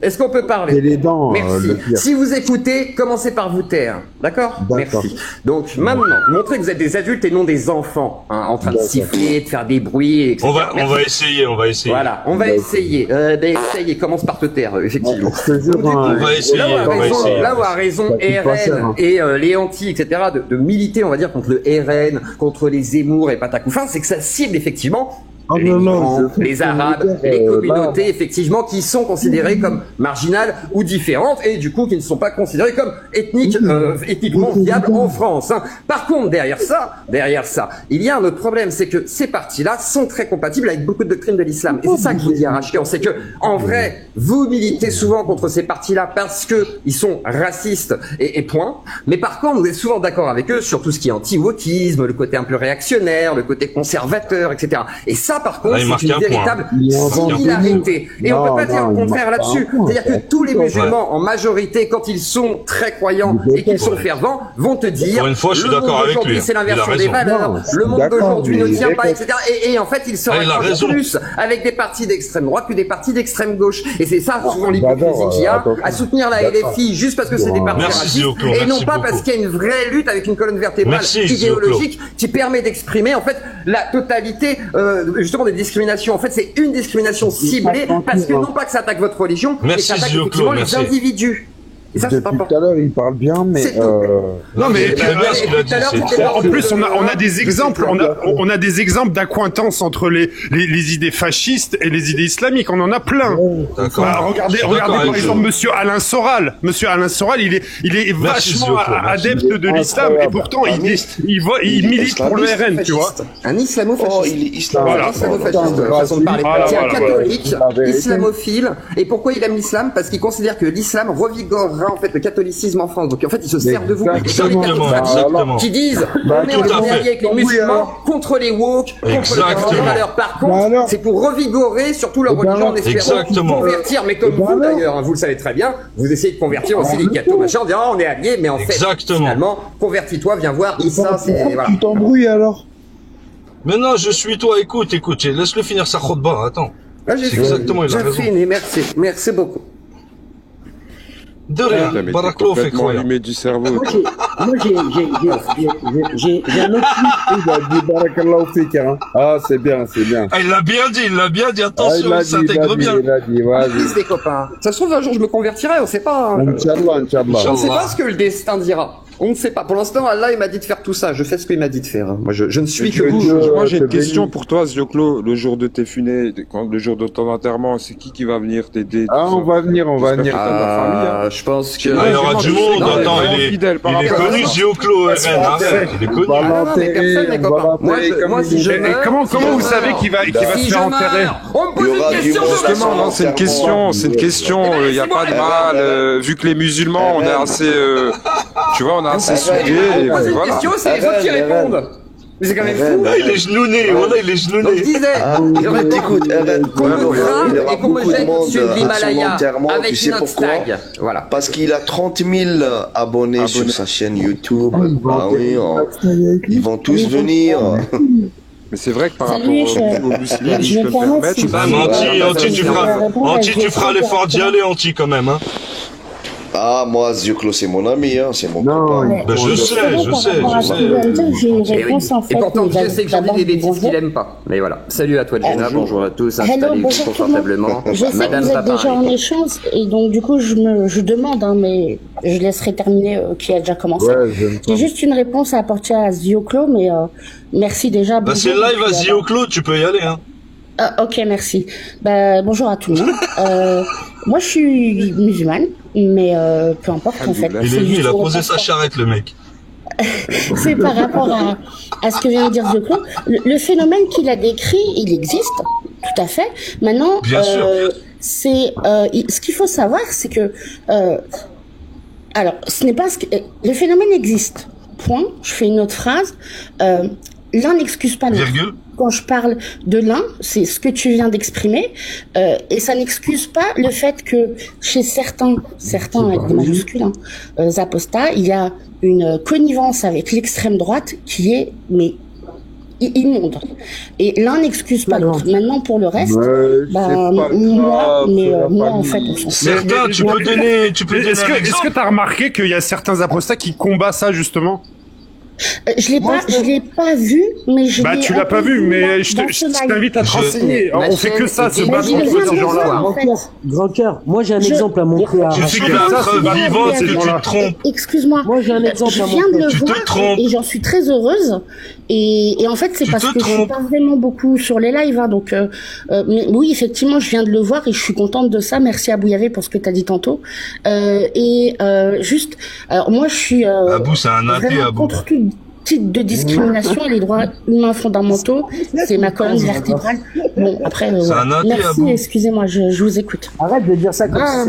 G: est-ce qu'on peut parler?
H: les dents.
G: Merci. Si vous écoutez, commencez par vous taire. D'accord? Merci. Donc, maintenant, montrez que vous êtes des adultes et non des enfants, hein, en train de siffler, de faire des bruits, etc.
K: On va essayer.
G: Voilà, on va essayer. Essaye, commence par te taire, effectivement.
K: On va essayer.
G: Là où a raison RN et les anti, etc., de militer, on va dire, contre le RN, contre les Zemmour et Patacoufin, c'est que ça cible effectivement les Arabes, les communautés effectivement qui sont considérées comme marginales ou différentes et du coup qui ne sont pas considérées comme ethniquement viables en France. Hein. Par contre, derrière ça, il y a un autre problème, c'est que ces partis-là sont très compatibles avec beaucoup de doctrines de l'islam. Et c'est ça que je vous dis à Rachkian, c'est que en vrai, vous militez souvent contre ces partis-là parce que ils sont racistes et point. Mais par contre, vous êtes souvent d'accord avec eux sur tout ce qui est anti-wokisme, le côté un peu réactionnaire, le côté conservateur, etc. Et ça, par contre, c'est une véritable similarité. Et on peut pas dire le contraire là-dessus. C'est-à-dire que tous les musulmans, en majorité, quand ils sont très croyants et qu'ils sont fervents, vont te dire,
K: une fois, je suis d'accord avec lui.
G: C'est l'inversion des valeurs. Le monde d'aujourd'hui ne tient pas, etc. Et en fait, ils se rapprochent plus avec des partis d'extrême droite que des partis d'extrême gauche. Et c'est ça, souvent, l'hypocrisie qu'il y a à soutenir la LFI juste parce que c'est des partis racistes et non pas parce qu'il y a une vraie lutte avec une colonne vertébrale idéologique qui permet d'exprimer, en fait, la totalité, justement des discriminations. En fait, c'est une discrimination ciblée parce que non pas que ça attaque votre religion, mais ça attaque effectivement les individus. Et ça, c'est pas
H: tout à l'heure, il parle bien, mais
B: non, mais en plus, on a des exemples, on a des exemples d'accointance entre les idées fascistes et les idées islamiques. On en a plein. Regardez par exemple Monsieur Alain Soral. Monsieur Alain Soral, il est vachement adepte de l'islam et pourtant il milite pour le RN, tu vois.
G: Un islamofasciste. Façon de parler. C'est un catholique, islamophile. Et pourquoi il aime l'islam? Parce qu'il considère que l'islam revigorerait sauvera en fait le catholicisme en France. Donc en fait, ils se servent de vous.
K: Exactement.
G: Qui disent on est en allié avec les musulmans contre les woke, contre les valeurs. Par contre, c'est pour revigorer surtout leur religion en espérant convertir. Mais comme vous d'ailleurs, vous le savez très bien, vous essayez de convertir aussi les cathos, machin, en disant on est alliés, mais en fait, finalement, convertis-toi, viens voir. Issa, c'est voilà.
H: Tu t'embrouilles alors?
K: Mais non, je suis toi, écoute, laisse-le finir sa khutba, attends. C'est exactement, il a raison.
G: Fini, merci beaucoup.
K: De rien, Barakallahu fik,
A: il met du cerveau.
D: Moi, j'ai un autre
H: Il a dit Barakallahu fik, hein. Ah, c'est bien.
K: Ah, il l'a bien dit, attention, il s'intègre bien.
H: Il a dit, vas-y.
G: Des copains. Ça se trouve, un jour, je me convertirai, on sait pas.
H: Inch'Allah.
G: On sait pas ce que le destin dira. On ne sait pas. Pour l'instant, Allah, il m'a dit de faire tout ça. Je fais ce qu'il m'a dit de faire. Moi, je ne suis que vous.
A: Moi, j'ai une question pour toi, Zioclo. Le jour de tes funérailles, le jour de ton enterrement, c'est qui va venir t'aider?
H: Ah, on va venir.
G: Je pense que...
K: il y aura du monde. Attends, il est connu, Zioclo, RN. Il est connu.
G: Moi, si je meurs...
B: Comment vous savez qu'il va se faire enterrer?
G: On me pose une question.
A: Justement, non, c'est une question. Il n'y a pas de mal. Vu que les musulmans, on est assez... Tu vois, on a assez soudés.
G: Voilà. Une question, c'est les autres qui répondent. Mais c'est quand même fou.
K: Il est genouné, il est genouné.
G: Donc je disais,
I: écoute,
G: qu'on me jette sur l'Himalaya avec une stag. Voilà.
I: Parce qu'il a 30 000 abonnés sur sa chaîne YouTube. Ils vont tous venir.
A: Mais c'est vrai que par rapport aux musulmans, je peux me permettre.
K: Anti, tu feras l'effort d'y aller, Anti, quand même, hein.
I: Ah, moi, Zioclo, c'est mon ami, hein, c'est mon copain.
K: Ben, je sais.
F: J'ai une réponse en fait.
G: Et pourtant, je sais que j'en ai des bêtises qu'il aime pas. Mais voilà. Salut à toi, Jenna. Bonjour à tous. Installez-vous confortablement.
F: Je sais que vous êtes déjà en échange et donc du coup, je demande, hein, mais je laisserai terminer qui a déjà commencé. J'ai juste une réponse à apporter à Zioclo, mais merci déjà.
K: Bah, c'est live à Zioclo, tu peux y aller, hein.
F: Ok, merci. Bonjour à tout le monde. Moi, je suis musulmane, mais peu importe en fait.
K: Il a posé sa charrette, le mec.
F: C'est par rapport à ce que vient de dire Zioclo. Le phénomène qu'il a décrit, il existe, tout à fait. Maintenant, ce qu'il faut savoir, c'est que alors, ce n'est pas le phénomène existe. Point. Je fais une autre phrase. L'un n'excuse pas l'autre. Quand je parle de l'un, c'est ce que tu viens d'exprimer, et ça n'excuse pas le fait que chez certains avec des majuscules, apostats, il y a une connivence avec l'extrême droite qui est immonde. Et l'un n'excuse pas l'autre. Maintenant, pour le reste, moi, en fait, on s'en fout.
K: Certains, tu peux donner
B: Est-ce que t'as remarqué qu'il y a certains apostats qui combattent ça, justement?
F: Je l'ai pas vu, mais je l'ai...
B: tu l'as pas vu, mais je t'invite à te renseigner. On fait que ça, se battre contre ces gens-là.
D: Grand cœur, moi j'ai un exemple à montrer à...
K: Je sais que la preuve vivante, c'est que tu te trompes.
F: Excuse-moi.
D: Moi j'ai un exemple à montrer.
F: Je viens de le voir et j'en suis très heureuse. Et en fait, c'est parce que je suis pas vraiment beaucoup sur les lives, hein, donc mais oui, effectivement, je viens de le voir et je suis contente de ça. Merci à Bouyavé pour ce que tu as dit tantôt. Juste, alors moi, je suis
K: Abou, c'est un athée, Abou.
F: Contre tout type de discrimination et les droits humains fondamentaux. C'est ma colonne vertébrale. Bon, après, merci. Excusez-moi, je vous écoute.
D: Arrête de dire ça comme ça.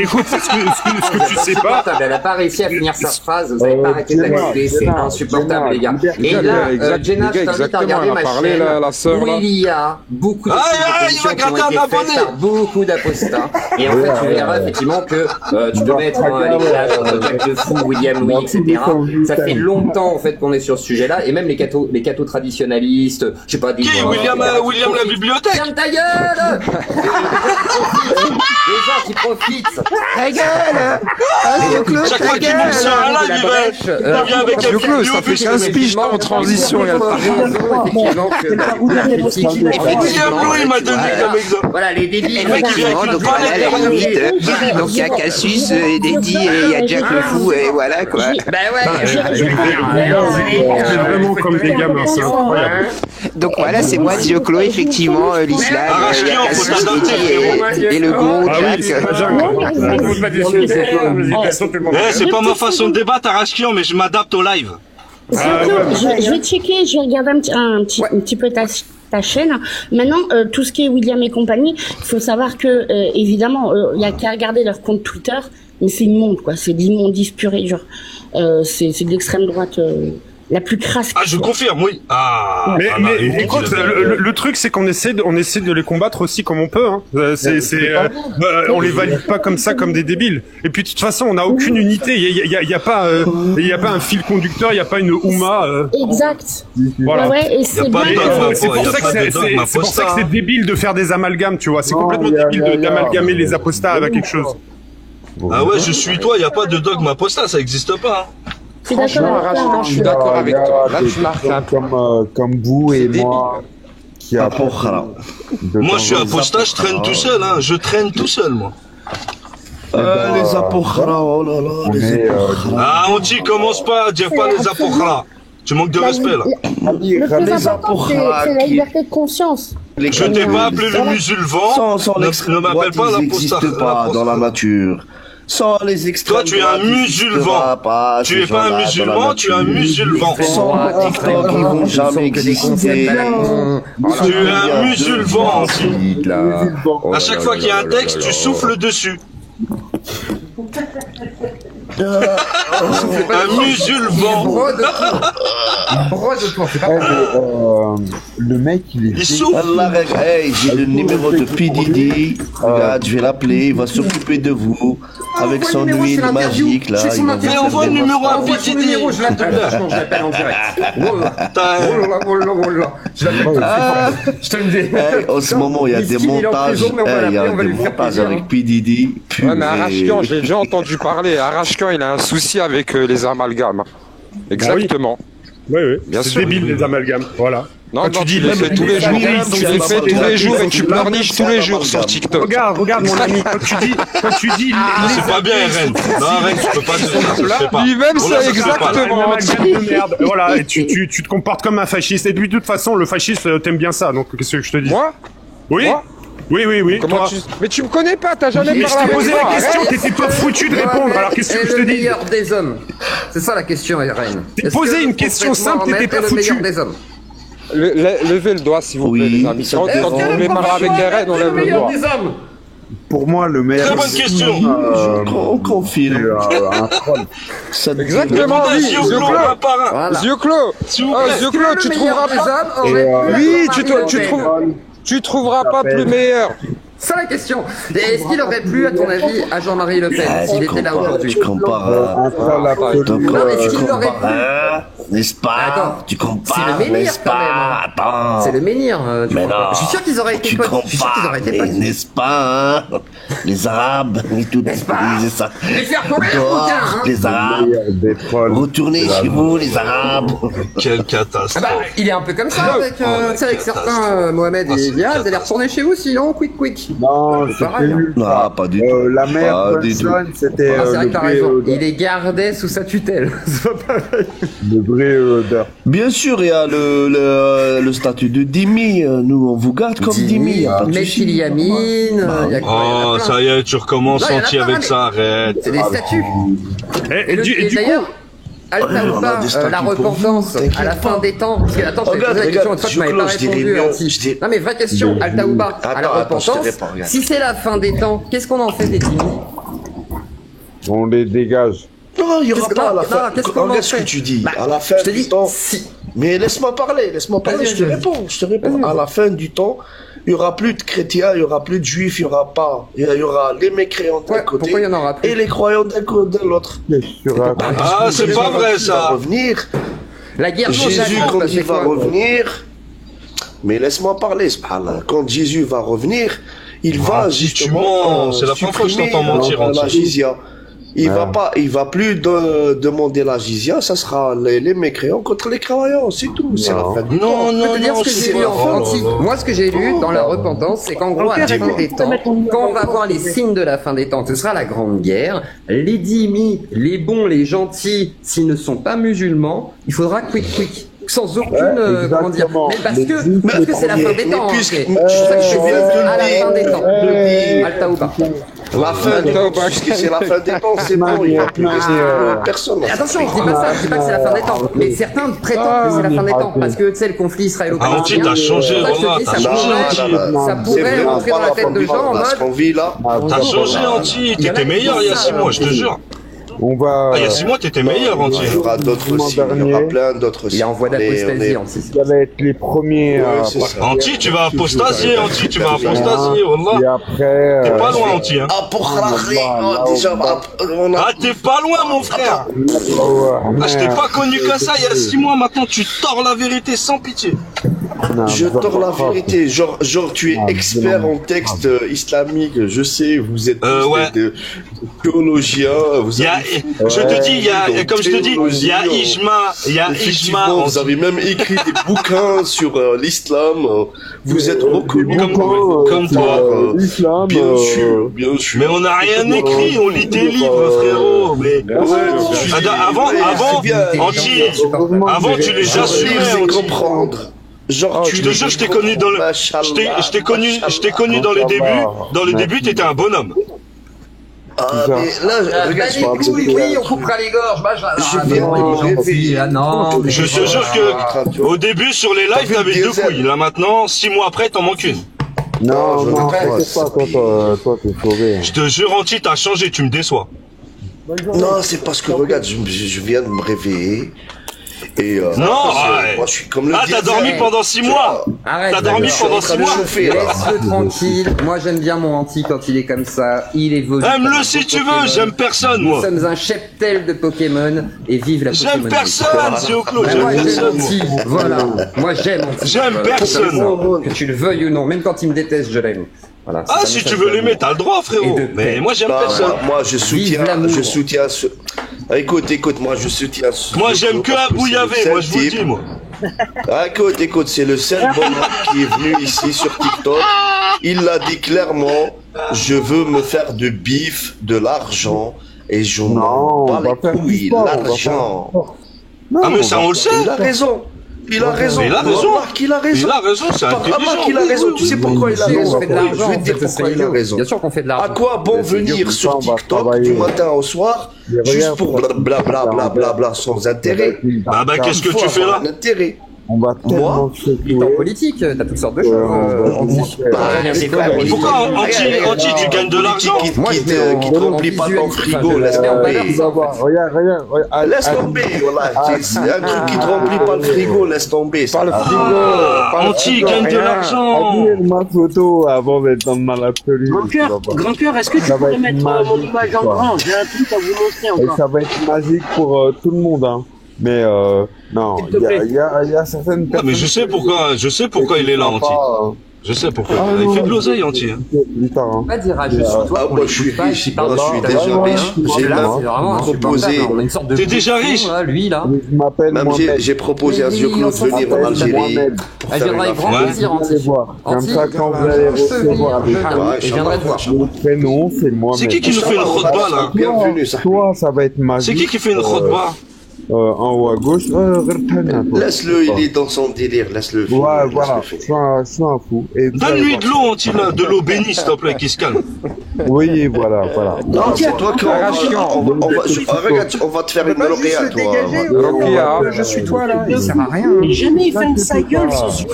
B: Écoute, ce que tu sais pas.
G: Elle n'a pas réussi à finir sa phrase. Vous n'avez pas arrêté d'accuser. C'est insupportable, les gars. Et là, Jenna, je t'invite à regarder ma chaîne où il y a beaucoup de propositions qui ont été faites par beaucoup d'apostats. Et en fait, tu verras effectivement que tu peux mettre un éclairage entre Jack de Fou, William Louis, etc. Ça fait longtemps en fait qu'on est sur ce sujet-là, et même les cathos traditionnalistes, je sais pas, des
K: William la bibliothèque.
G: Ferme ta gueule. Les gens qui profitent. Ta gueule.
K: Chaque fois qu'il monte sur un live, il vient avec un
A: Zioclo, ça fait 15 piges en transition.
G: Effectivement,
K: il m'a donné comme exemple.
G: Voilà, les débiles.
L: Effectivement, donc voilà la limite. Donc il y a Cassius et Dédi et il y a Jack le Fou et voilà quoi.
G: Bah ouais.
B: C'est vraiment comme des gamins, c'est incroyable.
L: Donc voilà, c'est moi, Zioclo, effectivement, l'islam, il y a Cassius, Dédi et le gros Jack.
K: C'est pas ma façon de débattre, Arachian, mais je m'adapte au live.
F: Je vais checker, je vais regarder un petit peu ta chaîne. Maintenant, tout ce qui est William et compagnie, il faut savoir que, évidemment, il y a qu'à regarder leur compte Twitter. mais c'est immonde, quoi. C'est de l'immondice pur et dur. C'est de l'extrême droite la plus crasse.
K: Ah, je confirme, oui. Ah.
B: Mais écoute, le truc, c'est qu'on essaie de les combattre aussi comme on peut. Hein. On les valide pas comme ça, comme des débiles. Et puis de toute façon, on n'a aucune unité. Il y a pas un fil conducteur, il y a pas une Ouma.
F: Exact.
B: Voilà.
F: Ouais, et c'est
B: pour ça que c'est débile de faire des amalgames, tu vois. C'est complètement débile d'amalgamer les apostats avec quelque chose.
K: Ah ouais, je suis toi. Il y a pas de dogme apostat, ça existe pas. Hein.
A: Franchement, Rajkan, je suis d'accord avec toi. Là, tu marques un
H: comme vous et moi qui a
K: Moi, je suis apostat, je traîne tout seul. Hein. Je traîne tout seul, moi.
I: Les apokhra, oh là là, les apokhra.
K: Ah, on dit, commence pas à dire pas les apokhra. Tu manques de respect, là.
F: Le plus important, c'est la liberté de conscience.
K: Je t'ai pas appelé le musulman. Ne m'appelle pas l'apostat.
I: Pas dans la nature. Sans les extrêmes.
K: Toi, tu es un musulman. Tu es pas un musulman, tu es un musulman.
I: Sans TikTok, ils vont jamais exister.
K: Tu es un musulman aussi. À chaque fois qu'il y a un texte, tu souffles dessus. Un musulman.
H: Le mec, il
K: souffle.
I: Hey, j'ai le numéro de P. Diddy. Regarde, je vais l'appeler. Il va s'occuper de vous avec son huile magique là.
K: Mais envoie le numéro à P. Diddy.
G: Je l'appelle en direct. Je te le dis.
I: En ce moment, il y a des montages. Il y a des montages avec P. Diddy.
A: Ouais, mais Arashkan, j'ai déjà entendu parler. Arashkan, il a un souci avec les amalgames. Exactement.
B: Oui,
A: bien sûr.
B: C'est débile les amalgames. Voilà.
A: Non, tu dis les fais tous les jours. Tu les fais tous les jours et tu pleurniches tous les jours sur TikTok.
B: Regarde mon ami, quand tu dis
K: c'est pas bien, Eren. Non, Eren, tu peux pas dire ça.
A: Lui-même, c'est exactement.
B: De merde. Voilà, et tu te comportes comme un fasciste. Et puis de toute façon, le fasciste, t'aimes bien ça. Donc qu'est-ce que je te dis?
A: Moi?
B: Oui. Oui.
A: Mais tu me connais pas, t'as jamais parlé.
B: Je t'ai posé la question, t'étais pas foutu de répondre. Alors qu'est-ce que je te dis?
G: Le meilleur des hommes. C'est ça la question, Eren.
B: T'es posé une question simple, t'étais pas foutu.
G: Le meilleur des hommes.
A: Levez le doigt, s'il vous plaît, les amis. Quand vous voulez parler avec Eren, on lève le doigt.
H: Pour moi, le meilleur.
K: Très bonne question.
I: On confirme.
H: Un troll.
A: Exactement, oui. Yeux clos, tu trouveras pas. Oui, tu trouveras pas plus meilleur.
G: C'est la question. Est-ce qu'il aurait plu, à ton avis, à Jean-Marie Le Pen s'il était là aujourd'hui?
I: Tu compares.
G: Non, est-ce qu'il aurait plu?
I: N'est-ce pas? Tu compares.
G: C'est le menhir quand même.
I: Attends.
G: C'est le menhir.
I: Mais non.
G: Je suis sûr qu'ils auraient été potes. Je suis sûr qu'ils auraient été potes.
I: N'est-ce pas? Les Arabes et tout.
G: N'est-ce pas?
I: Les faire les Arabes. Retournez chez vous, les Arabes.
K: Quelle catastrophe.
G: Il est un peu comme ça avec certains Mohamed et Ziad. Vous allez retourner chez vous sinon, quick.
H: Non, c'était nul.
I: Non, pas du tout.
H: La meilleure personne, c'était
G: c'est vrai que t'as raison. Il est gardé sous sa tutelle. C'est pas pareil.
H: Le vrai
I: Bien sûr, il y a le statut de Dimi. Nous, on vous garde comme Dimi.
G: Messi Yamine.
K: Oh, ça y est, tu recommences entier avec ça, arrête.
G: C'est des statuts.
B: Et d'ailleurs,
G: Al-Taouba, la repentance à la fin des temps. Parce que, attends, je t'ai posé la question une fois, tu m'avais pas répondu, Anti. Non, mais vraie question, Al-Taouba, à la repentance. Si c'est la fin des temps, qu'est-ce qu'on en fait des dîmes?
H: On les dégage.
I: Non, il n'y aura pas à la fin. Regarde ce que tu dis. À la fin du temps. Mais laisse-moi parler, je te réponds. À la fin du temps, il n'y aura plus de chrétiens, il n'y aura plus de juifs, il n'y aura pas. Il y aura les mécréants d'un côté
G: pourquoi il y en aura plus
I: et les croyants de l'autre.
K: Ah, c'est pas vrai ça.
I: Revenir.
G: La guerre
I: Jésus, quand il va revenir, mais laisse-moi parler, quand Jésus va revenir, il va justement.
K: C'est la première fois que je t'entends mentir.
I: La jizya. Il va plus demander la jizya, ça sera les mécréants contre les croyants, c'est tout. C'est la fin du temps.
G: Non, ce que j'ai lu en antique. Moi, ce que j'ai lu dans la repentance, c'est qu'en gros, à la fin des temps, quand on va voir les signes de la fin des temps, ce sera la grande guerre. Les dhimmis, les bons, les gentils, s'ils ne sont pas musulmans, il faudra quick. Sans aucune, comment dire, mais parce que c'est la fin des temps. C'est pour ça que je suis à la fin des temps. Al-Taouba.
I: La fin des temps, puisque c'est la fin des temps, c'est bon, il n'y a plus personne.
G: Attention, je dis pas ça, je dis pas que c'est la fin des temps. Mais certains prétendent que c'est la fin des temps. Parce que, tu sais, le conflit israélo-palestinien.
K: Anti, t'as changé, Romain, t'as changé, Anti.
G: Ça pourrait rentrer dans la tête de gens en mode.
K: T'as changé, Anti, t'étais meilleur il y a 6 mois, je te jure.
H: On va.
K: Il y a 6 mois, t'étais meilleur, Anti.
I: Il y aura d'autres signes, il y aura plein d'autres signes.
G: Il est en voie d'apostasie, Anti.
H: Ça va être les premiers.
K: Anti, tu vas apostasier, Anti, tu vas apostasier, Wallah.
H: Et après.
K: T'es pas loin, Anti, hein.
I: Ah, pour déjà,
K: Ah, t'es pas loin, mon frère. Ah, je t'ai pas connu que ça il y a 6 mois, maintenant tu tords la vérité sans pitié.
I: Je tords la vérité, genre tu es expert en texte islamique, je sais, vous êtes des théologiens, vous avez...
K: Je te dis, comme je te dis, il y a Ijma,
I: vous avez même écrit des bouquins sur l'islam, vous êtes reconnu
K: comme toi.
I: Bien sûr.
K: Mais on n'a rien écrit, on lit des livres, frérot. Mais avant tu les assumais,
I: comprendre. Genre,
K: je te jure, je t'ai connu dans le, je t'ai connu dans les débuts. Dans les débuts, t'étais un bonhomme.
I: Ah, mais là, regarde,
G: oui, on coupera les gorges.
K: Je te jure que, au début, sur les lives, t'avais 2 couilles. Là, maintenant, 6 mois après, t'en manques une.
H: Non, c'est pas quand toi, t'es sauvé.
K: Je te jure, Anti, t'as changé, tu me déçois.
I: Non, c'est parce que, regarde, je viens de me réveiller. Et
K: non,
I: moi je suis comme le
K: t'as dormi pendant 6 mois. T'as dormi pendant 6 mois.
G: Laisse-le tranquille. Moi j'aime bien mon Anti quand il est comme ça. Il évolue.
K: Aime-le si tu veux. J'aime personne, moi.
G: Nous sommes un cheptel de Pokémon et vive la Pokémon.
K: J'aime personne, Zio-Clo.
G: Moi j'aime Anti. Voilà. Moi j'aime Anti.
K: J'aime personne.
G: Que tu le veuilles ou non, même quand il me déteste, je l'aime. Voilà,
K: ah, si tu veux l'aimer, t'as le droit, frérot. Mais moi, j'aime personne.
I: Moi, je soutiens ce... Écoute, moi, je soutiens ce...
K: Moi, j'aime que Abou Yavé, moi, je vous le dis, moi.
I: Écoute, c'est le seul bonhomme qui est venu ici sur TikTok. Il l'a dit clairement, je veux me faire de bif, de l'argent, et je m'en bats les couilles, l'argent.
K: Ah, mais ça, on le sait.
I: Il a raison. Il a raison.
K: Il a raison.
I: Il a raison.
K: Il a raison, c'est intelligent.
I: Il a raison. Tu sais pourquoi il a raison?
G: Je
I: vais te dire pourquoi il a raison.
G: Bien sûr qu'on fait de l'argent.
I: À quoi bon venir sur TikTok du matin au soir juste pour blablabla sans intérêt?
K: Ah bah qu'est-ce que tu fais là?
H: On va tellement se
G: il est en politique, t'as toutes sortes de choses.
K: Pourquoi Anti, tu gagnes de l'argent?
I: Qui te remplit pas ton frigo, laisse tomber.
H: Regarde.
I: Laisse tomber, voilà. C'est un truc qui te remplit pas le frigo, laisse tomber.
H: Pas le frigo.
K: Anti, gagne de l'argent.
H: Ma photo avant d'être dans le mal absolu.
D: Grand cœur, est-ce que tu pourrais mettre mon image en grand? J'ai un truc à vous montrer encore.
H: Et ça va être magique pour tout le monde, hein. Mais non, il y a certaines personnes.
K: Mais je sais pourquoi il est là, Anti. Je sais pourquoi. Il fait de l'oseille, Anti.
G: Pas dire je suis toi.
I: Moi, je suis riche. Moi, je suis déjà riche. J'ai proposé.
K: T'es déjà riche?
G: Lui, là.
I: J'ai proposé à Zio-Clo de venir en Algérie.
G: Elle viendra avec grand plaisir, Anti.
H: Comme ça, quand vous allez recevoir
G: je viendrai te voir.
H: mon prénom, c'est moi.
K: C'est qui nous fait une khutba, là?
I: Bienvenue, ça.
H: Toi, ça va être magique.
K: C'est qui fait une khutba?
H: En haut à gauche,
I: laisse-le, il est dans son délire, laisse-le.
H: Ouais, voilà, je suis un fou.
K: Donne-lui de l'eau, Anti, là, de l'eau bénie, s'il te plaît, qui se calme.
H: Oui, voilà.
I: Non, c'est toi qui regarde, on va te faire une lauréate, toi.
D: Je suis toi, là. Ça sert à rien. Jamais il fait sa gueule, ce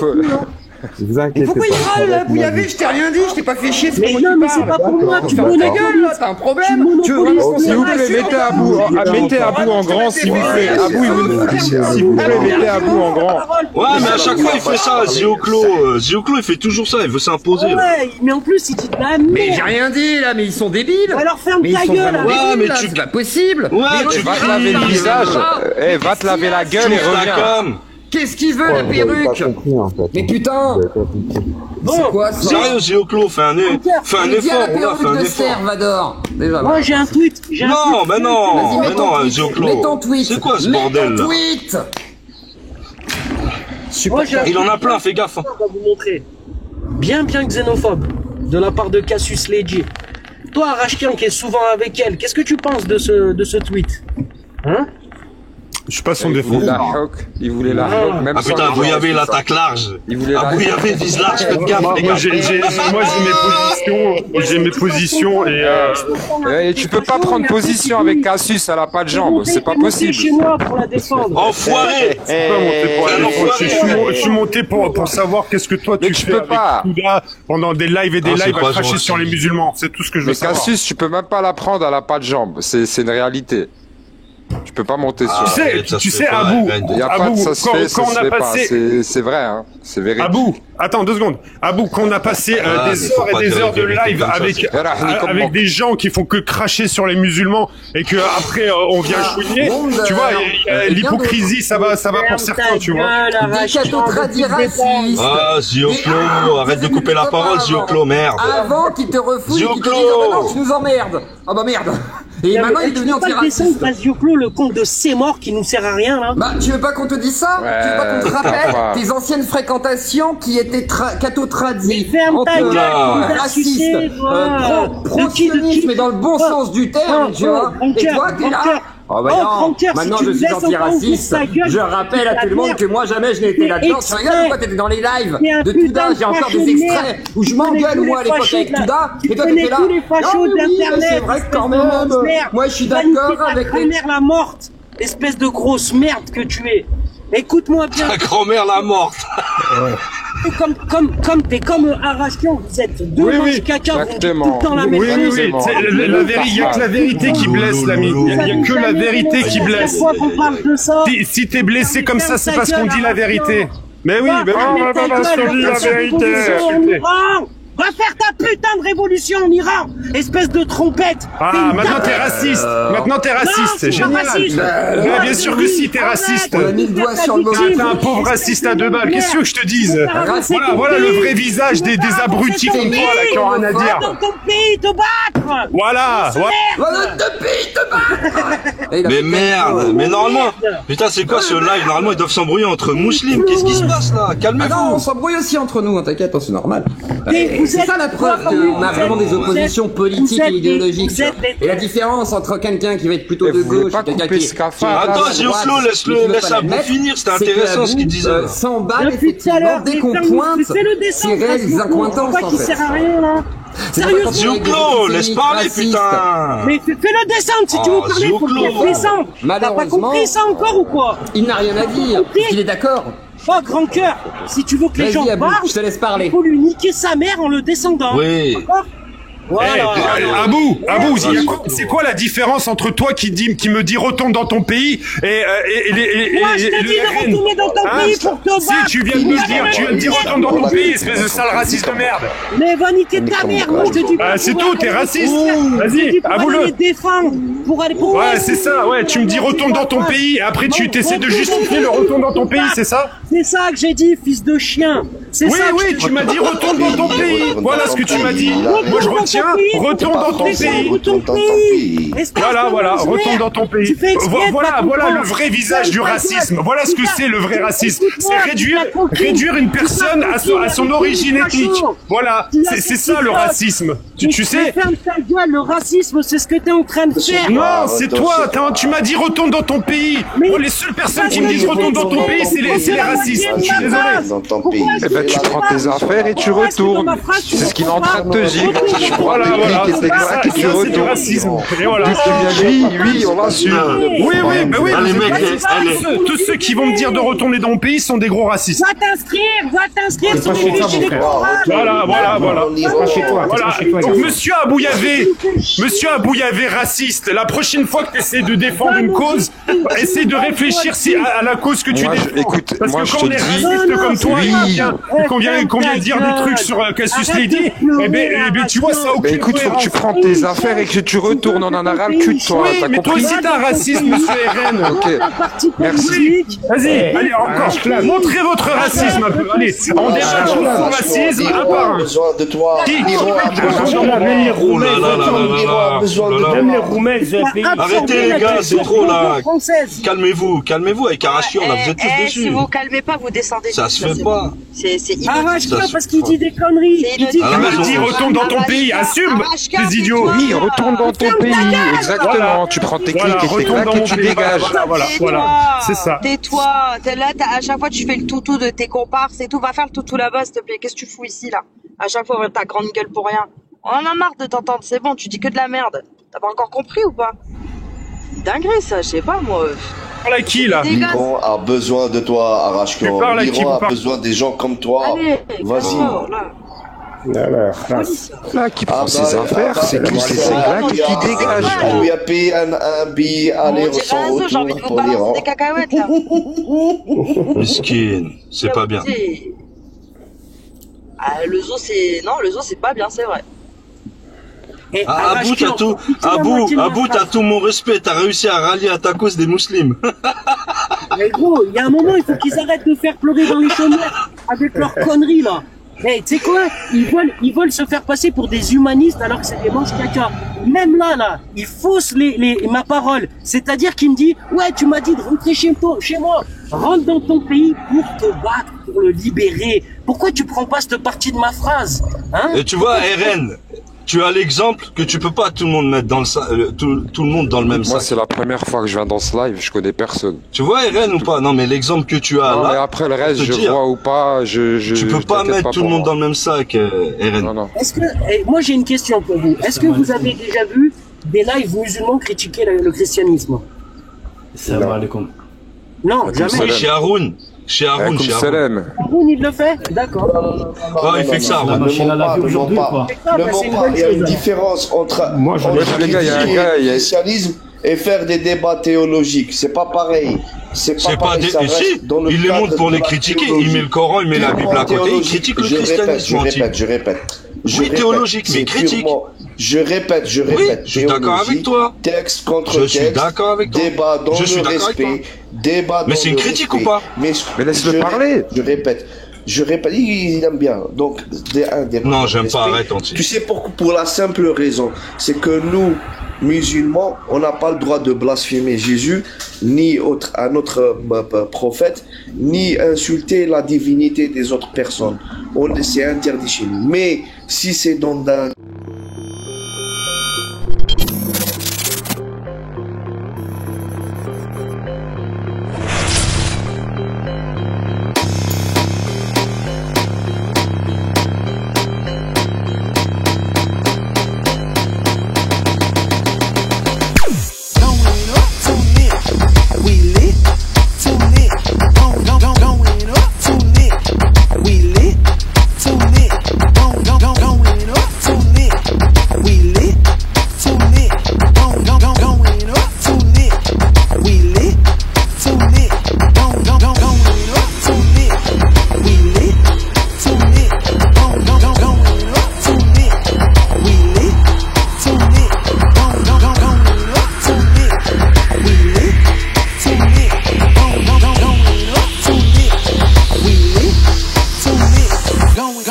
H: Vous inquiétez
G: pourquoi il râle là, vous y avez, je t'ai rien dit, je t'ai pas fait chier.
D: Mais non, mais c'est pas pour moi, tu me
G: la gueule là, t'as un problème.
B: S'il vous plaît, mettez Abou en grand, s'il vous plaît. S'il vous plaît, mettez Abou en grand.
K: Ouais, mais à chaque fois il fait ça, Zio-Clo. Zio-Clo il fait toujours ça, il veut s'imposer.
D: Ouais, mais en plus il dit de la merde.
G: Mais j'ai rien dit là, mais ils sont débiles.
D: Alors ferme ta gueule.
K: Ouais, mais
G: c'est pas possible.
K: Ouais, tu
B: vas te laver le visage. Eh, va te laver la gueule et reviens.
G: Qu'est-ce qu'il veut, la perruque? Mais putain!
D: Bon,
G: quoi ça?
K: Sérieux, Zio-Clo, fais un effort,
G: là, fais un effort. Vador. Déjà,
D: moi j'ai un tweet.
K: Non, mais non, Zio-Clo.
G: Mets ton tweet.
K: C'est quoi ce bordel là?
G: Tweet.
K: Il en a plein, fais gaffe.
D: On va vous montrer. Bien xénophobe, de la part de Cassius Leggi. Toi, Arashkian, qui est souvent avec elle, qu'est-ce que tu penses de ce tweet? Hein?
B: Je suis pas son
A: Il
B: défaut.
A: voulait la hoc. Il voulait la hoc. Même
K: Ah putain, vous y avez l'attaque large.
A: Il voulait
K: Ah, vous y avez vise large, faites gaffe, les gars.
B: Moi, j'ai mes positions et
A: tu peux pas prendre position avec Cassius, elle a pas de jambes, c'est pas possible.
D: Chez moi pour la défendre.
K: Enfoiré.
B: Je suis pas monté pour la défendre. Je suis monté pour savoir qu'est-ce que toi tu fais avec Touda pendant des lives et des lives à cracher sur les musulmans. C'est tout ce que je veux savoir.
A: Mais Cassius, tu peux même pas la prendre, elle a pas de jambes. C'est une réalité. Tu peux pas monter sur.
B: Tu sais, Abou, quand on a passé,
A: c'est vrai, hein, c'est véridique.
B: Abou, attends 2 secondes. Abou, quand on a passé des heures et des heures de live avec des gens qui font que cracher sur les musulmans et que après on vient chouiner, tu vois, l'hypocrisie, ça va pour certains, tu vois.
G: Des cadeaux tradis racistes.
K: Ah, Zioclo, arrête de couper la parole, Zioclo, merde.
G: Avant qu'il te refouille, qu'il te dise, oh non, tu nous emmerdes. Ah bah merde. Et maintenant il est devenu antiraciste.
D: Zioclo, le compte de c'est mort qui nous sert à rien là.
G: Bah tu veux pas qu'on te dise ça? Tu veux pas qu'on te rappelle tes anciennes fréquentations qui étaient catho-tradis, racistes, pro-sionisme mais dans le bon sens du terme, tu vois. Et toi t'es là. Oh bah non, maintenant je suis antiraciste. Je rappelle à tout le monde que moi jamais je n'ai été là-dedans. Tu regardes pourquoi t'étais dans les lives de Touda, j'ai encore des extraits où je m'engueule moi à l'époque avec Touda et toi t'étais là. Non mais oui, c'est vrai que quand même, moi je suis d'accord avec
D: ta grand-mère la morte, espèce de grosse merde que tu es. Écoute-moi bien.
K: Ta grand-mère la morte.
D: T'es comme Arrachian, vous êtes deux caca, vous dites tout le temps la même chose.
B: Il y a que la vérité qui blesse, l'ami. Il y a que la vérité qui blesse. Si t'es blessé comme ça, c'est parce qu'on dit la vérité. Mais oui, parce qu'on dit la vérité.
D: Va faire ta putain de révolution en Iran, espèce de trompette.
B: Ah, maintenant t'es raciste. Maintenant t'es raciste, c'est génial. Bien sûr que si, t'es raciste. T'es un pauvre raciste à 2 balles. Qu'est-ce que tu veux que je te dise? Voilà le vrai visage des abrutis comme toi là qui ont rien à dire.
D: Va dans ton pays te battre.
B: Voilà.
G: Va dans ton pays te battre.
K: Mais merde, mais normalement, putain c'est quoi ce live? Normalement ils doivent s'embrouiller entre musulmans. Qu'est-ce qui se passe là? Calmez-vous.
G: Ah non, on s'embrouille aussi entre nous, t'inquiète, c'est normal. C'est ça la preuve qu'on a vraiment des oppositions politiques et idéologiques. Et la différence entre quelqu'un qui va être plutôt de gauche et quelqu'un qui est...
K: Attends, Zioclo, laisse un peu finir, c'était intéressant ce qu'il disait.
G: S'emballe effectivement dès qu'on pointe ces réels incointances en fait.
D: Sérieusement,
K: Zioclo, laisse parler putain.
D: Mais fais-le descendre si tu veux parler, faut le descendre. T'as pas compris ça encore ou quoi?
G: Il n'a rien à dire, il est d'accord.
D: Oh, grand cœur, si tu veux que les gens parlent,
G: je te laisse parler.
D: Il faut lui niquer sa mère en le descendant.
K: Oui.
D: Voilà.
B: Abou, c'est quoi la différence entre toi qui me dit retourne dans ton pays et
D: moi, je te dis de retourner dans ton pays pour te battre.
B: Si tu viens de me dire retourne dans ton pays, espèce de sale raciste de merde.
D: Mais va niquer ta mère, moi je te dis.
B: C'est tout, t'es raciste. Vas-y,
D: Abou-le. Pour aller pour
B: ouais, c'est ça, ouais, tu me dis retourne dans ton pays et après tu t'essaies de justifier le retour dans ton pays, c'est ça?
D: C'est ça que j'ai dit, fils de chien.
B: Oui, tu m'as dit retourne dans ton pays. Voilà ce que tu m'as dit. Moi je retiens, retourne dans ton pays. Voilà, retourne dans ton pays. Voilà le vrai visage du racisme. Voilà ce que c'est le vrai racisme. C'est réduire une personne à son origine ethnique. Voilà, c'est ça le racisme. Tu sais?
D: Ferme ta gueule, le racisme, c'est ce que t'es en train de faire.
B: Non, c'est toi. Tu m'as dit retourne dans ton pays. Les seules personnes qui me disent retourne dans ton pays, c'est les racistes. Je suis désolé.
A: Eh ben, tu prends tes affaires et tu retournes. C'est ce qu'il est en train de te dire. Tu prends le clic et tu retournes.
B: Et voilà.
A: Oui, on l'assure.
B: Oui, tous ceux qui vont me dire de retourner dans mon pays sont des gros racistes.
D: Va t'inscrire sur les fiches électorales.
B: Voilà. Donc, monsieur Abouyavé raciste, la prochaine fois que tu essaies de défendre une cause, essaie de réfléchir à la cause que tu défends.
A: Écoute,
B: parce que quand on est raciste comme toi, qu'on vient dire des trucs sur Cassius Lady, eh ben tu vois ça aucune
A: écoute, faut que tu prends tes affaires et que tu retournes, on en a ras le cul de toi, t'as
B: mais toi
A: compris?
B: aussi t'es un raciste, monsieur RN.
A: Ok, merci.
B: Vas-y, allez, encore, montrez votre racisme un peu, allez, on débat sur le racisme, un par un.
I: de toi.
K: Même les Roumains, arrêtez les gars, c'est trop là. Calmez-vous avec Arrachian, là, vous êtes tous dessus.
M: Si vous calmez pas, vous descendez.
K: Ça se fait pas.
M: C'est
D: Arrachian parce qu'il dit des conneries.
B: Il dit retourne dans ton pays. assume, les idiots.
A: Oui, retourne dans ton pays, exactement. Tu prends tes clics et tes claques et tu dégages.
B: Voilà, c'est ça.
M: Tais-toi. Là, à chaque fois, tu fais le toutou de tes comparses et tout. Va faire le toutou là-bas, s'il te plaît. Qu'est-ce que tu fous ici, là? À chaque fois, ta grande gueule pour rien. On en a marre de t'entendre, c'est bon, tu dis que de la merde. T'as pas encore compris ou pas? Dinguerie, ça, je sais pas, moi.
B: Parle à qui, là?
I: L'Iran a besoin de toi, Arashkan. L'Iran a besoin des gens comme toi. Vas-y.
A: Là, qui prend ses affaires, c'est tous ces claques qui dégagent.
I: On lui a payé un billet aller-retour pour l'Iran.
M: Des cacahuètes, là.
K: Miskin, c'est pas bien.
M: Le zoo, c'est... Non, le zoo, c'est pas bien, c'est vrai.
K: Abou, t'as tout mon respect. T'as réussi à rallier à ta cause des musulmans.
D: Mais gros, il y a un moment, il faut qu'ils arrêtent de faire pleurer dans les chaumières avec leurs conneries, là. Mais tu sais quoi? Ils veulent se faire passer pour des humanistes alors que c'est des mange-caca. Même là, ils faussent ma parole. C'est-à-dire qu'il me dit, ouais, tu m'as dit de rentrer chez moi. Rentre dans ton pays pour te battre, pour le libérer. Pourquoi tu prends pas cette partie de ma phrase, hein?
K: Et tu vois, RN, tu as l'exemple que tu peux pas tout le monde mettre dans tout le monde dans le même sac.
A: Moi, c'est la première fois que je viens dans ce live, je connais personne.
K: Tu vois RN ou pas? Non, mais l'exemple que tu as
A: non,
K: là.
A: Mais après le reste, je vois ou pas,
K: tu peux pas mettre tout le monde dans le même sac, RN.
A: Non.
D: Est-ce que, moi j'ai une question pour vous. Est-ce que vous avez déjà vu des lives musulmans critiquer le christianisme?
N: Salam alaikum.
D: Non, jamais.
K: Chez Haroun. Haroun,
D: il le fait? D'accord.
K: Il fait que ça, Haroun.
I: Il y a une différence entre le christianisme et faire des débats théologiques. C'est pas pareil. C'est pas pareil.
K: Il les montre pour les critiquer. Il met le Coran, il met la Bible à côté, il critique le christianisme.
I: Je répète.
K: Oui, théologique, mais critique.
I: Je répète.
K: Oui, je suis d'accord avec toi.
I: Texte contre texte.
K: Je suis d'accord avec toi.
I: Débat dans le respect.
K: Mais c'est une critique ou pas?
A: Mais laisse-le parler.
I: Je répète, il aime bien. Donc,
K: non, j'aime pas, arrête, entier.
I: Tu sais pourquoi? Pour la simple raison, c'est que nous, musulmans, on n'a pas le droit de blasphémer Jésus, ni un autre prophète, ni insulter la divinité des autres personnes. C'est interdit chez nous. Mais si c'est dans un...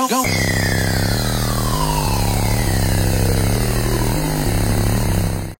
O: Go.